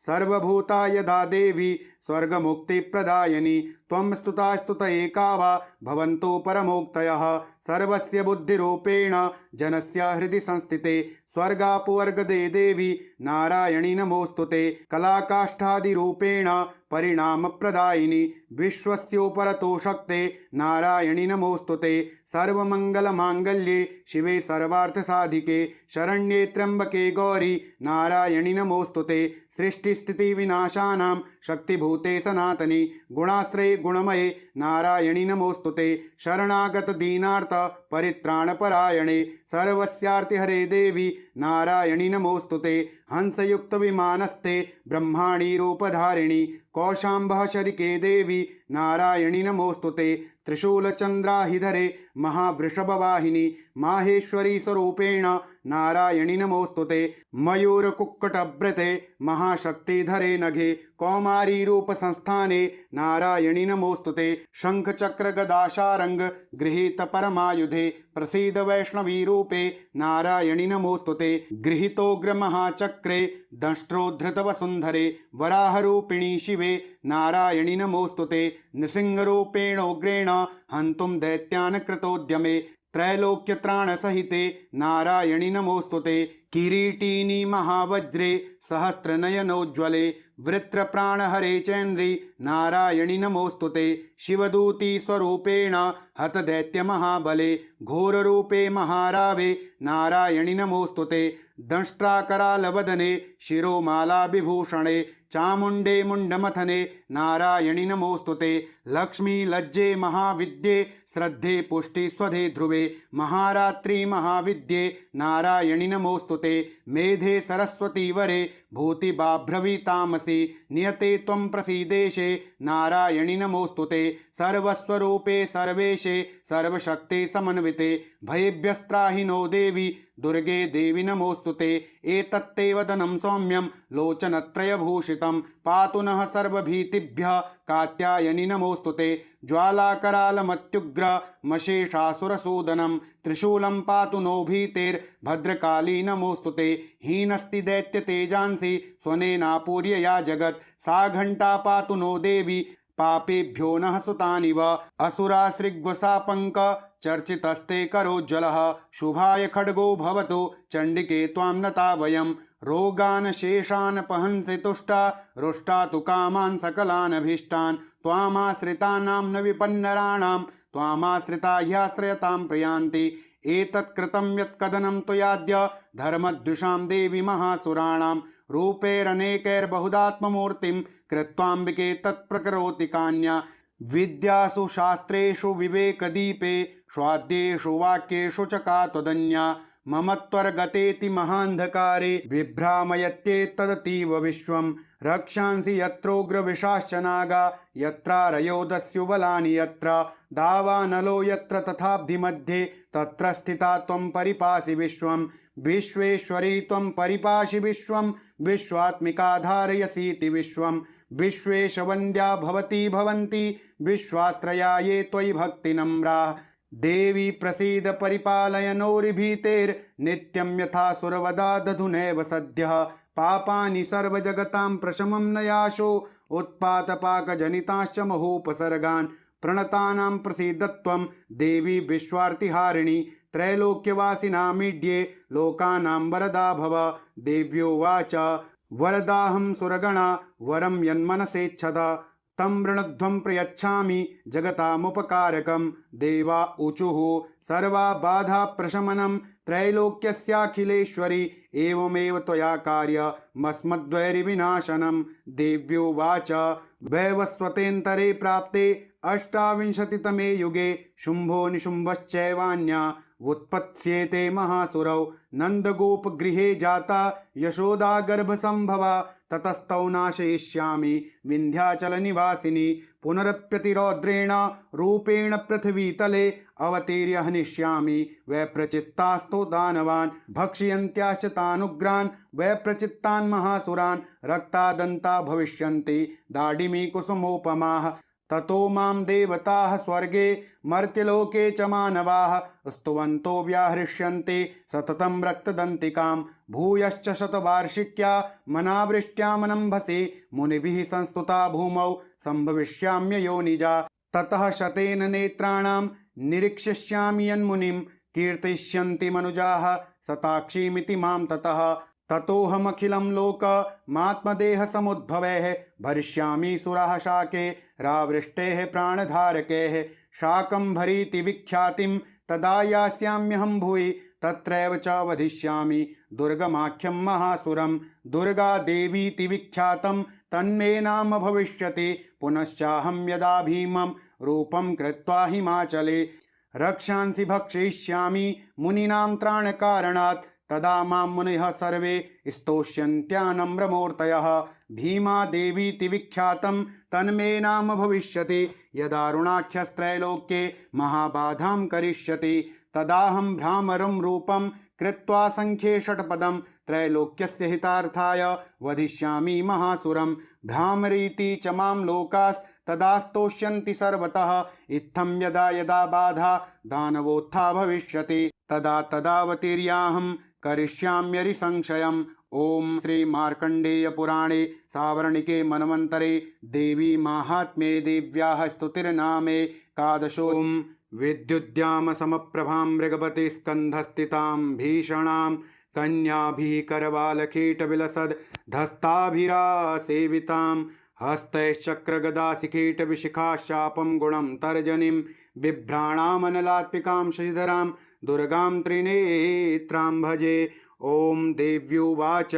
सर्वभूता यदा देवी स्वर्गमुक्तिप्रदायिनी त्वं स्तुता स्तुत एका वा भवन्तो परमोक्तयः सर्वस्य बुद्धिरूपेण जनस्य हृदि संस्थिते स्वर्गापवर्गदे देवी नारायणी नमोस्तुते कलाकाष्ठादिरूपेण परिणामप्रदायिनी विश्वस्योपरतो शक्ते नारायणी नमोस्तुते सर्वमङ्गलमाङ्गल्ये शिवे सर्वार्थसाधिके शरण्ये त्र्यम्बके गौरी नारायणी नमोस्तुते सृष्टिस्थितिविनाशानां शक्तिभूते सनातनी गुणाश्रये गुणमये नारायणी नमोस्तुते शरणागत दीनार्थ परित्राणपरायणे सर्वस्यार्तिहरे देवी नारायणी नमोस्तुते हंसयुक्त विमानस्ते ब्रह्माणी रूपधारिणी कौशाम्भः शरिके देवी नारायणी नमोस्तुते त्रिशूलचन्द्राहिधरे महावृषभवाहिनी माहेश्वरी स्वरूपेण नारायणी नमोस्तुते मयूरकुक्कुटव्रते महाशक्तिधरे नघे कौमारी रूप संस्थाने नारायणी नमोस्तुते शंखचक्रगदाशारंग गृहीत परमायुधे प्रसीद वैष्णवी रूपे नारायणी नमोस्तुते गृहीतोग्र महाचक्रे दंष्ट्रोद्धृतवसुन्धरे वराहरूपिणी शिवे नारायणी नमोस्तुते नृसिंहरूपेणोग्रेण हन्तुं दैत्यान् कृतोद्यमे त्रैलोक्यत्राणसहिते नारायणि नमोऽस्तुते। किरीटिनि महावज्रे सहस्रनयनोज्ज्वले वृत्रप्राणहरे चेन्द्रि नारायणि नमोऽस्तुते। शिवदूती स्वरूपेण हतदैत्यमहाबले घोररूपे महारावे नारायणि नमोऽस्तुते। दंष्ट्राकरालवदने शिरोमालाविभूषणे चामुण्डे मुण्डमथने नारायणि नमोऽस्तुते। लक्ष्मी लज्जे महाविद्ये श्रद्धे पुष्टिस्वधे ध्रुवे महारात्रि महाविद्ये नारायणि नमोऽस्तुते। मेधे सरस्वती वरे भूतिबाभ्रवीतामसि नियते त्वं प्रसीदेशे नारायणि नमोऽस्तुते। सर्वस्वरूपे सर्वेशे सर्वशक्ति समन्विते भयेभ्यस्त्राहि नो देवी दुर्गे देवी नमोऽस्तुते। एतत्ते वदनं सौम्यं लोचनत्रयभूषितं पातु नः सर्वभीतिभ्यः कात्यायनि नमोऽस्तुते। ज्वालाकरालमत्युग्र मशेषासुरसूदनं त्रिशूलं पातु नो भीतेर्भद्रकाली नमोऽस्तुते। हीनस्ति दैत्यतेजांसि स्वनेनापूर्य या जगत् सा घण्टा पातु नो देवी पापेभ्यो नः सुतानिव। असुरासृग्वसापङ्क चर्चितस्ते करोज्ज्वलः शुभाय खड्गो भवतु चण्डिके त्वां नता वयं। रोगान् शेषान् पहंसि तुष्टा रुष्टा तु कामान् सकलानभीष्टान् त्वामाश्रितानां न विपन्नराणां त्वामाश्रिता ह्याश्रयतां प्रयान्ति। एतत्कृतं यत्कदनं त्वयाद्य धर्मद्विषां देवी महासुराणां रूपैरनेकैर्बहुदात्ममूर्तिं कृत्वाम्बिके तत्प्रकरोति कान्या। विद्यासु शास्त्रेषु विवेकदीपे स्वाद्येषु वाक्येषु च का त्वदन्या। ममत्वर्गतेति महान्धकारे बिभ्रामयत्येतदतीव विश्वं। रक्षांसि यत्रोग्रविशाश्च नागा यत्रारयो दस्युबलानि यत्र दावानलो यत्र तथाब्धिमध्ये तत्र स्थिता त्वं परिपासि विश्वं। विश्वेश्वरी त्वं परिपासि विश्वं विश्वात्मिका धारयसीति विश्वं। विश्वेशवन्द्या भवती भवन्ति विश्वाश्रया ये त्वयि भक्तिनम्राः। देवी प्रसीद परिपालय नोर्भीतेर्नित्यं यथा सुरवधा दधुनैव सद्यः। पापानि सर्वजगतां प्रशमं नयाशो उत्पातपाकजनिताश्च महोपसर्गान्। प्रणतानां प्रसीदत्वं देवी विश्वार्तिहारिणी त्रैलोक्यवासिनामीड्ये लोकानां वरदा भव। देव्योवाच वरदाहं सुरगणा वरं यन्मनसेच्छत तं वृणध्वं प्रयच्छामि जगतामुपकारकं। देवा ऊचुः सर्वा बाधा प्रशमनं त्रैलोक्यस्याखिलेश्वरी एवमेव त्वया कार्यमस्मद्वैरिविनाशनं। देव्योवाच वैवस्वतेऽन्तरे प्राप्ते अष्टाविंशतितमे युगे शुम्भो निशुम्भश्चैवान्या उत्पत्स्येते महासुरौ। नन्दगोपगृहे जाता यशोदा गर्भसम्भवा ततस्तौ नाशयिष्यामि विन्ध्याचलनिवासिनी। पुनरप्यतिरौद्रेण रूपेण पृथिवीतले अवतीर्य हनिष्यामि वैप्रचित्तास्तो दानवान्। भक्ष्यन्त्याश्च तानुग्रान् वैप्रचित्तान् महासुरान्। रक्तादन्ता भविष्यन्ति दाडिमी कुसुमोपमाः। ततो मां देवताः स्वर्गे मर्त्यलोके च मानवाः स्तुवन्तो व्याहृष्यन्ते सततं रक्तदन्तिकां। भूयश्च शतवार्षिक्या मनावृष्ट्यामनम्भसे मुनिभिः संस्तुता भूमौ सम्भविष्याम्ययोनिजा। ततः शतेन नेत्राणां निरीक्षिष्यामि यन्मुनिं कीर्तिष्यन्ति मनुजाः शताक्षीमिति मां ततः। ततोऽहमखिलं लोकमात्मदेह समुद्भवैः भरिष्यामि सुराः शाके रावृष्टेः प्राणधारकैः। शाकम्भरीति विख्यातिं तदा यास्याम्यहं भुवि तत्रैव च वधिष्यामि दुर्गमाख्यं महासुरं। दुर्गा देवीति विख्यातं तन्मे नाम भविष्यति पुनश्चाहं यदा भीमं रूपं कृत्वा हिमाचले रक्षांसि भक्षयिष्यामि मुनीनां त्राणकारणात्। तदा मां मुनिः सर्वे स्तोष्यन्त्यानम्रमूर्तयः। भीमा देवीति विख्यातं तन्मे नाम भविष्यति यदारुणाख्यस्त्रैलोक्ये महाबाधां करिष्यति। तदाहं भ्रामरं रूपं कृत्वा संख्ये षट्पदं त्रैलोक्यस्य हितार्थाय वधिष्यामि महासुरं। भ्रामरीति च मां लोकास्तदा स्तोष्यन्ति सर्वतः। इत्थं यदा यदा बाधा दानवोत्था भविष्यति तदा तदावतीर्याहं करिष्याम्यरि संशयम्। ओम श्री मार्कंडेय पुराणे सावर्णिके मनवंतरे देवी माहात्म्ये देव्याः स्तुतिर्नामे एकादशोऽध्यायः। विद्युद्याम समप्रभां मृगपति स्कन्धस्थितां भीषणां कन्याभिः करवालकीटविलसद् धस्ताभिरासेवितां हस्तैश्चक्रगदासिकीटविशिखा शापं गुणं तर्जनीं बिभ्राणामनलात्मिकां शशिधरां दुर्गां त्रिनेत्रां भजे। ॐ देव्युवाच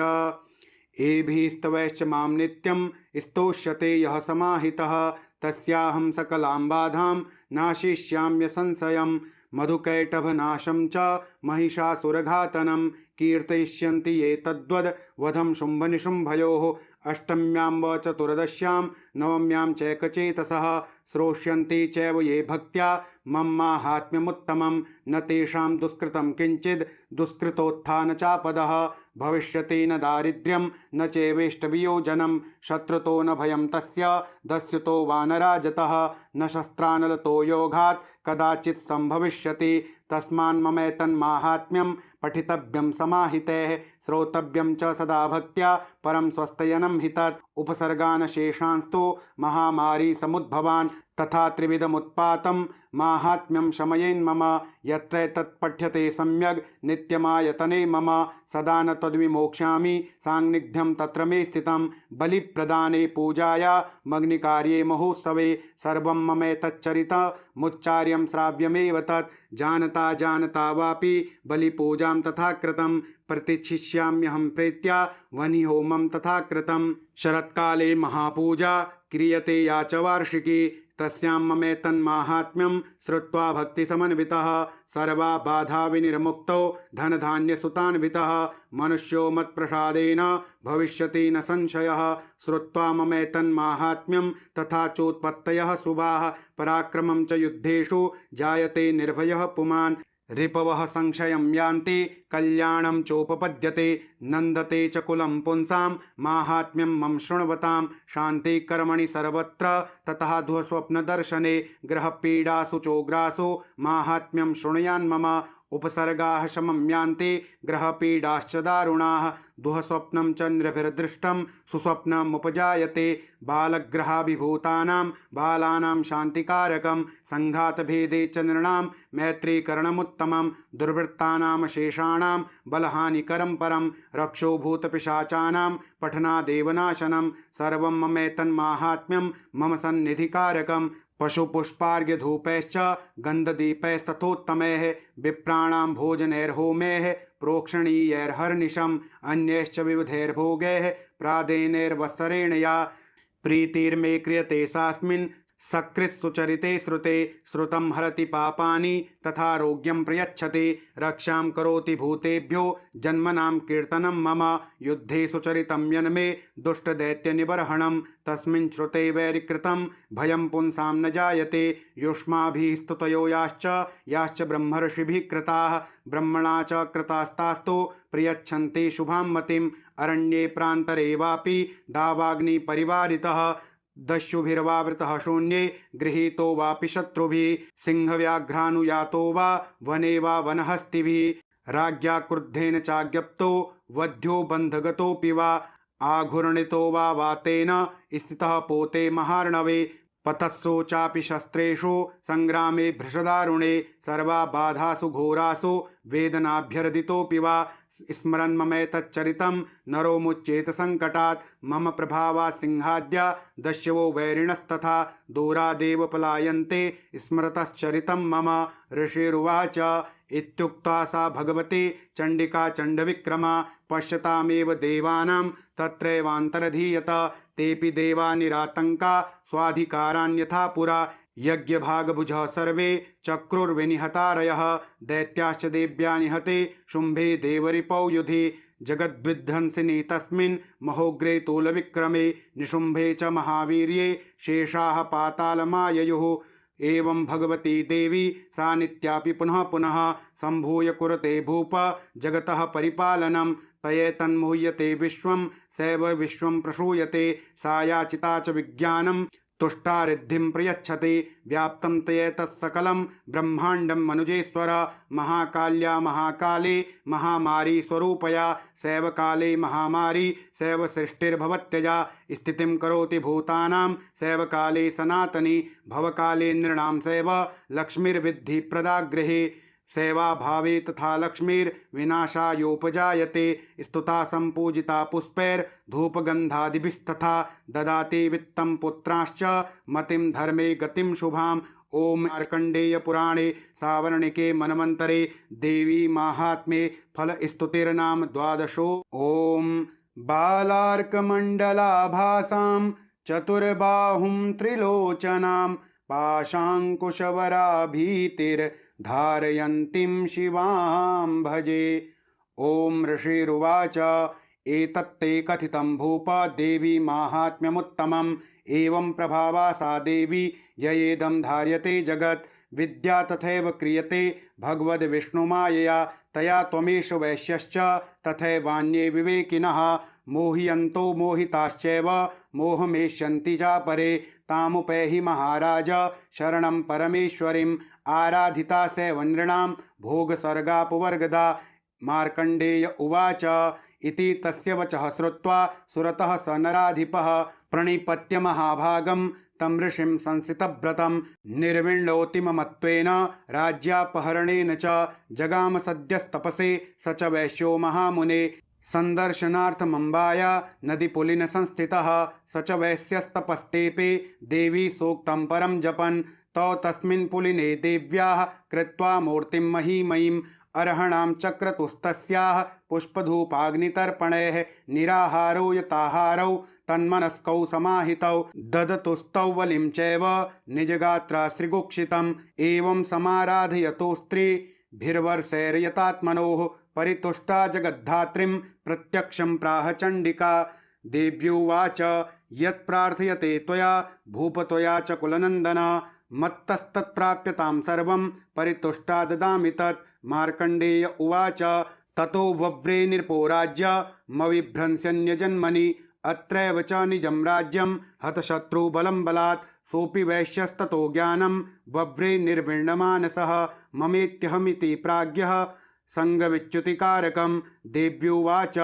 एभिस्तवैश्च मां नित्यं स्तोष्यते यः समाहितः तस्याहं सकलां बाधां नाशिष्याम्यसंशयम्। मधुकैटभनाशं च महिषासुरघातनं कीर्तयिष्यन्ति ये तद्वद् वधं शुम्भनिशुम्भयोः। अष्टम्यां व चतुर्दश्यां नवम्यां चैकचेतसः श्रोष्यन्ति चैव ये भक्त्या मम माहात्म्यमुत्तमं। न तेषां दुष्कृतं किञ्चिद् दुष्कृतोत्थान चापदः भविष्यति न दारिद्र्यं न चैवेष्टवियोजनं। शत्रुतो न भयं तस्य दस्युतो वा न राजतः न शस्त्रानलतो योगात् कदाचित् सम्भविष्यति। तस्मान्ममेतन्माहात्म्यं पठितव्यं समाहितैः श्रोतव्यं च सदा भक्त्या परं स्वस्तयनं हि तत्। उपसर्गान् शेषांस्तु महामारी समुद्भवान् तथा त्रिविधमुत्पातं माहात्म्यं शमयेन्मम। यत्र तत्पठ्यते सम्यग् नित्यमायतने मम सदा न तद्विमोक्ष्यामि सान्निध्यं तत्र मे स्थितं। बलिप्रदाने पूजाया मग्निकार्ये महोत्सवे सर्वं ममेतच्चरितमुच्चार्यं श्राव्यमेव तत्। जानता जानता वापि बलिपूजां तथा कृतं प्रतिच्छिष्याम्यहं प्रीत्या वह्निहोमं तथा कृतं। शरत्काले महापूजा क्रियते या च वार्षिकी तस्यां ममेतन्माहात्म्यं श्रुत्वा भक्तिसमन्वितः सर्वा बाधा विनिर्मुक्तो धनधान्यसुतान्वितः मनुष्यो मत्प्रसादेन भविष्यति न संशयः। श्रुत्वा ममेतन्माहात्म्यं तथा चोत्पत्तयः शुभाः पराक्रमं च युद्धेषु जायते निर्भयः पुमान्। रिपवः संशयं यान्ति कल्याणं चोपपद्यते नन्दते च कुलं पुंसां माहात्म्यं मम शृण्वतां। शान्तिकर्मणि सर्वत्र ततः दुःस्वप्नदर्शने ग्रहपीडासु चोग्रासु माहात्म्यं शृणुयान्मम। उपसर्गाः शमं यान्ति ग्रहपीडाश्च दारुणाः दुःस्वप्नं च नृभिर्दृष्टं सुस्वप्नमुपजायते। बालग्रहाभिभूतानां बालानां शान्तिकारकं संघातभेदे च नृणां मैत्रीकरणमुत्तमं। दुर्वृत्तानां शेषाणां बलहानिकरं परं रक्षो भूतपिशाचानां पठनादेवनाशनं। सर्वं ममेतन्माहात्म्यं मम सन्निधिकारकं पशुपुष्पार्घ्यधूपैश्च गन्धदीपैस्तथोत्तमैः विप्राणां भोजनैर्होमैः प्रोक्षणीयैर्हर्निशम् अन्यैश्च विविधैर्भोगैः प्रादेनैर्वत्सरेण या प्रीतिर्मे क्रियते सास्मिन् सकृत्सुचरिते श्रुते। श्रुतं हरति पापानि तथारोग्यं प्रयच्छति रक्षां करोति भूतेभ्यो जन्मनां कीर्तनं मम। युद्धे सुचरितं यन्मे दुष्टदैत्यनिबर्हणं तस्मिन् श्रुते वैरिकृतं भयं पुंसां न जायते। युष्माभिः स्तुतयो याश्च ब्रह्मर्षिभिः कृताः ब्रह्मणा च कृतास्तास्तु प्रयच्छन्ति शुभां मतिम्। अरण्ये प्रान्तरे वापि दावाग्निपरिवारितः दस्युभिर्वावृतः शून्ये गृहीतो वापि शत्रुभिः सिंहव्याघ्रानुयातो वा वने वा वनहस्तिभिः राज्ञा क्रुद्धेन चाज्ञप्तो वध्यो बन्धगतोऽपि वा आघूर्णितो वा वातेन स्थितः पोते महार्णवे। पतस्सु चापि शस्त्रेषु संग्रामे भृशदारुणे सर्वा बाधासु घोरासु वेदनाभ्यर्दितोऽपि वा स्मरन् ममेतच्चरितं नरो मुच्येत संकटात्। मम प्रभावात् सिंहाद्या दस्युवो वैरिणस्तथा दूरादेव पलायन्ते स्मरतश्चरितं मम। ऋषिरुवाच इत्युक्ता सा भगवती चण्डिका चण्डविक्रमा पश्यतामेव देवानां तत्रैवान्तरधीयत। तेऽपि देवा निरातङ्का स्वाधिकारान्यथा पुरा यज्ञभागभुजः सर्वे चक्रुर्विनिहतारयः दैत्याश्च देव्या निहते शुम्भे देवरिपौ युधि जगद्विध्वंसिनि तस्मिन् महोग्रे तूलविक्रमे निशुम्भे च महावीर्ये शेषाः पातालमाययुः। एवं भगवती देवी सा नित्यापि पुनः पुनः सम्भूय कुरुते भूप जगतः परिपालनं। तयेतन्मुह्यते विश्वं सैव विश्वं प्रसूयते सा याचिता च विज्ञानं तुष्टारिद्धिं प्रयच्छति व्याप्तं तयेतत्सकलं ब्रह्माण्डं मनुजेश्वर महाकाल्या महाकाले महामारी स्वरूपया सैव काले महामारी सैव सृष्टिर्भवत्यजा स्थितिं करोति भूतानां सैव काले सनातनी भवकाले नृणां सैव लक्ष्मीर्विद्धि प्रदागृहे सेवाभावे तथा लक्ष्मीर्विनाशायोपजायते स्तुता सम्पूजिता पुष्पैर्धूपगन्धादिभिस्तथा ददाति वित्तं पुत्रांश्च मतिं धर्मे गतिं शुभाम्। ओम मार्कण्डेय पुराणे सावर्णिके मनमंतरे देवी माहात्म्ये फल स्तुतिर्नाम द्वादशो। ओम बालार्कमण्डलाभासां चतुर्बाहुं त्रिलोचनां पाशाङ्कुशवराभीतिर्धारयन्तीं शिवां भजे। ओम ऋषिरुवाच एतत्ते कथितं भूप देवी माहात्म्यमुत्तमम् एवं प्रभावा सा देवी ययेदं धार्यते जगत् विद्या तथैव क्रियते भगवद्विष्णुमायया तया त्वमेष वैश्यश्च तथैवान्ये विवेकिनः मोह्यन्तो मोहिताश्चैव मोहमेष्यन्ति चापरे तामुपैहि महाराज शरणं परमेश्वरीम् आराधिता सैव नृणां भोगसर्गापवर्गदा। मार्कण्डेय उवाच इति तस्य वचः श्रुत्वा सुरतः स नराधिपः प्रणिपत्य महाभागं तं ऋषिं संसितव्रतं निर्विण्णोतिममत्वेन राज्यापहरणेन च जगाम सद्यस्तपसे स च वैश्यो महामुने संदर्शनार्थमम्बाया नदीपुलिन संस्थितः स च वैश्यस्तपस्तेपे देवी सूक्तं परं जपन् तौ तस्मिन् पुलिने देव्याः कृत्वा मूर्तिं महीमयीम् अर्हणां चक्रतुस्तस्याः पुष्पधूपाग्नितर्पणैः निराहारौ यताहारौ तन्मनस्कौ समाहितौ ददतुस्तौ बलिं चैव निजगात्रा श्रीगुक्षितम् एवं समाराधयतो स्त्रीभिर्वर्षैर्यतात्मनोः परितुष्टा जगद्धात्रीं प्रत्यक्षं प्राह चण्डिका। देव्युवाच यत्प्रार्थयते त्वया भूप त्वया च कुलनन्दन मत्तस्तत्प्राप्यतां सर्वं परितुष्टा ददामि तत्। मार्कण्डेय उवाच ततो वव्रे नृपो राज्यमविभ्रंशन्यजन्मनि अत्रैव च निजं राज्यं हतशत्रुबलं बलात् सोऽपि वैश्यस्ततो ज्ञानं वव्रे निर्विण्णमानसः ममेत्यहमिति प्राज्ञः सङ्गविच्युतिकारकं। देव्युवाच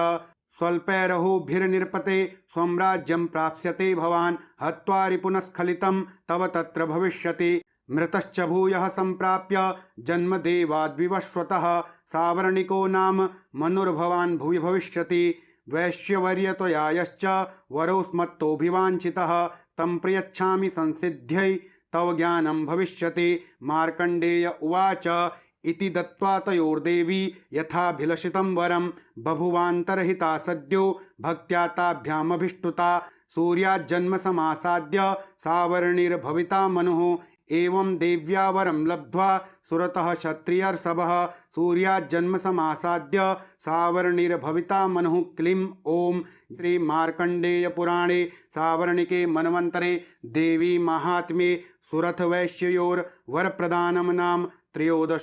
स्वल्पैरहोभिर्निर्पते स्वं राज्यं प्राप्स्यते भवान् हत्वा रिपुनस्खलितं तव तत्र भविष्यति मृतश्च भूयः सम्प्राप्य जन्मदेवाद्विवस्वतः सावर्णिको नाम मनुर्भवान् भुवि भविष्यति वैश्यवर्य त्वया यश्च वरोस्मत्तोऽभिवाञ्छितः तं प्रयच्छामि संसिद्ध्यै तव ज्ञानं भविष्यति। मार्कण्डेय उवाच इति दत्त्वा तयोर्देवी यथाभिलषितं वरं बभुवान्तर्हिता सद्यो भक्त्या ताभ्यामभिष्टुता सूर्याज्जन्म समासाद्य सावर्णिर्भविता मनुः एवं देव्या वरं लब्ध्वा सुरतः क्षत्रियर्षभः सूर्याज्जन्म समासाद्य सावर्णिर्भविता मनुः क्लीं। ओम श्री मार्कण्डेय पुराणे सावर्णिके मनवंतरे देवी महात्म्ये सुरथ वैश्ययोर्वरप्रदानं नाम त्रयोदश।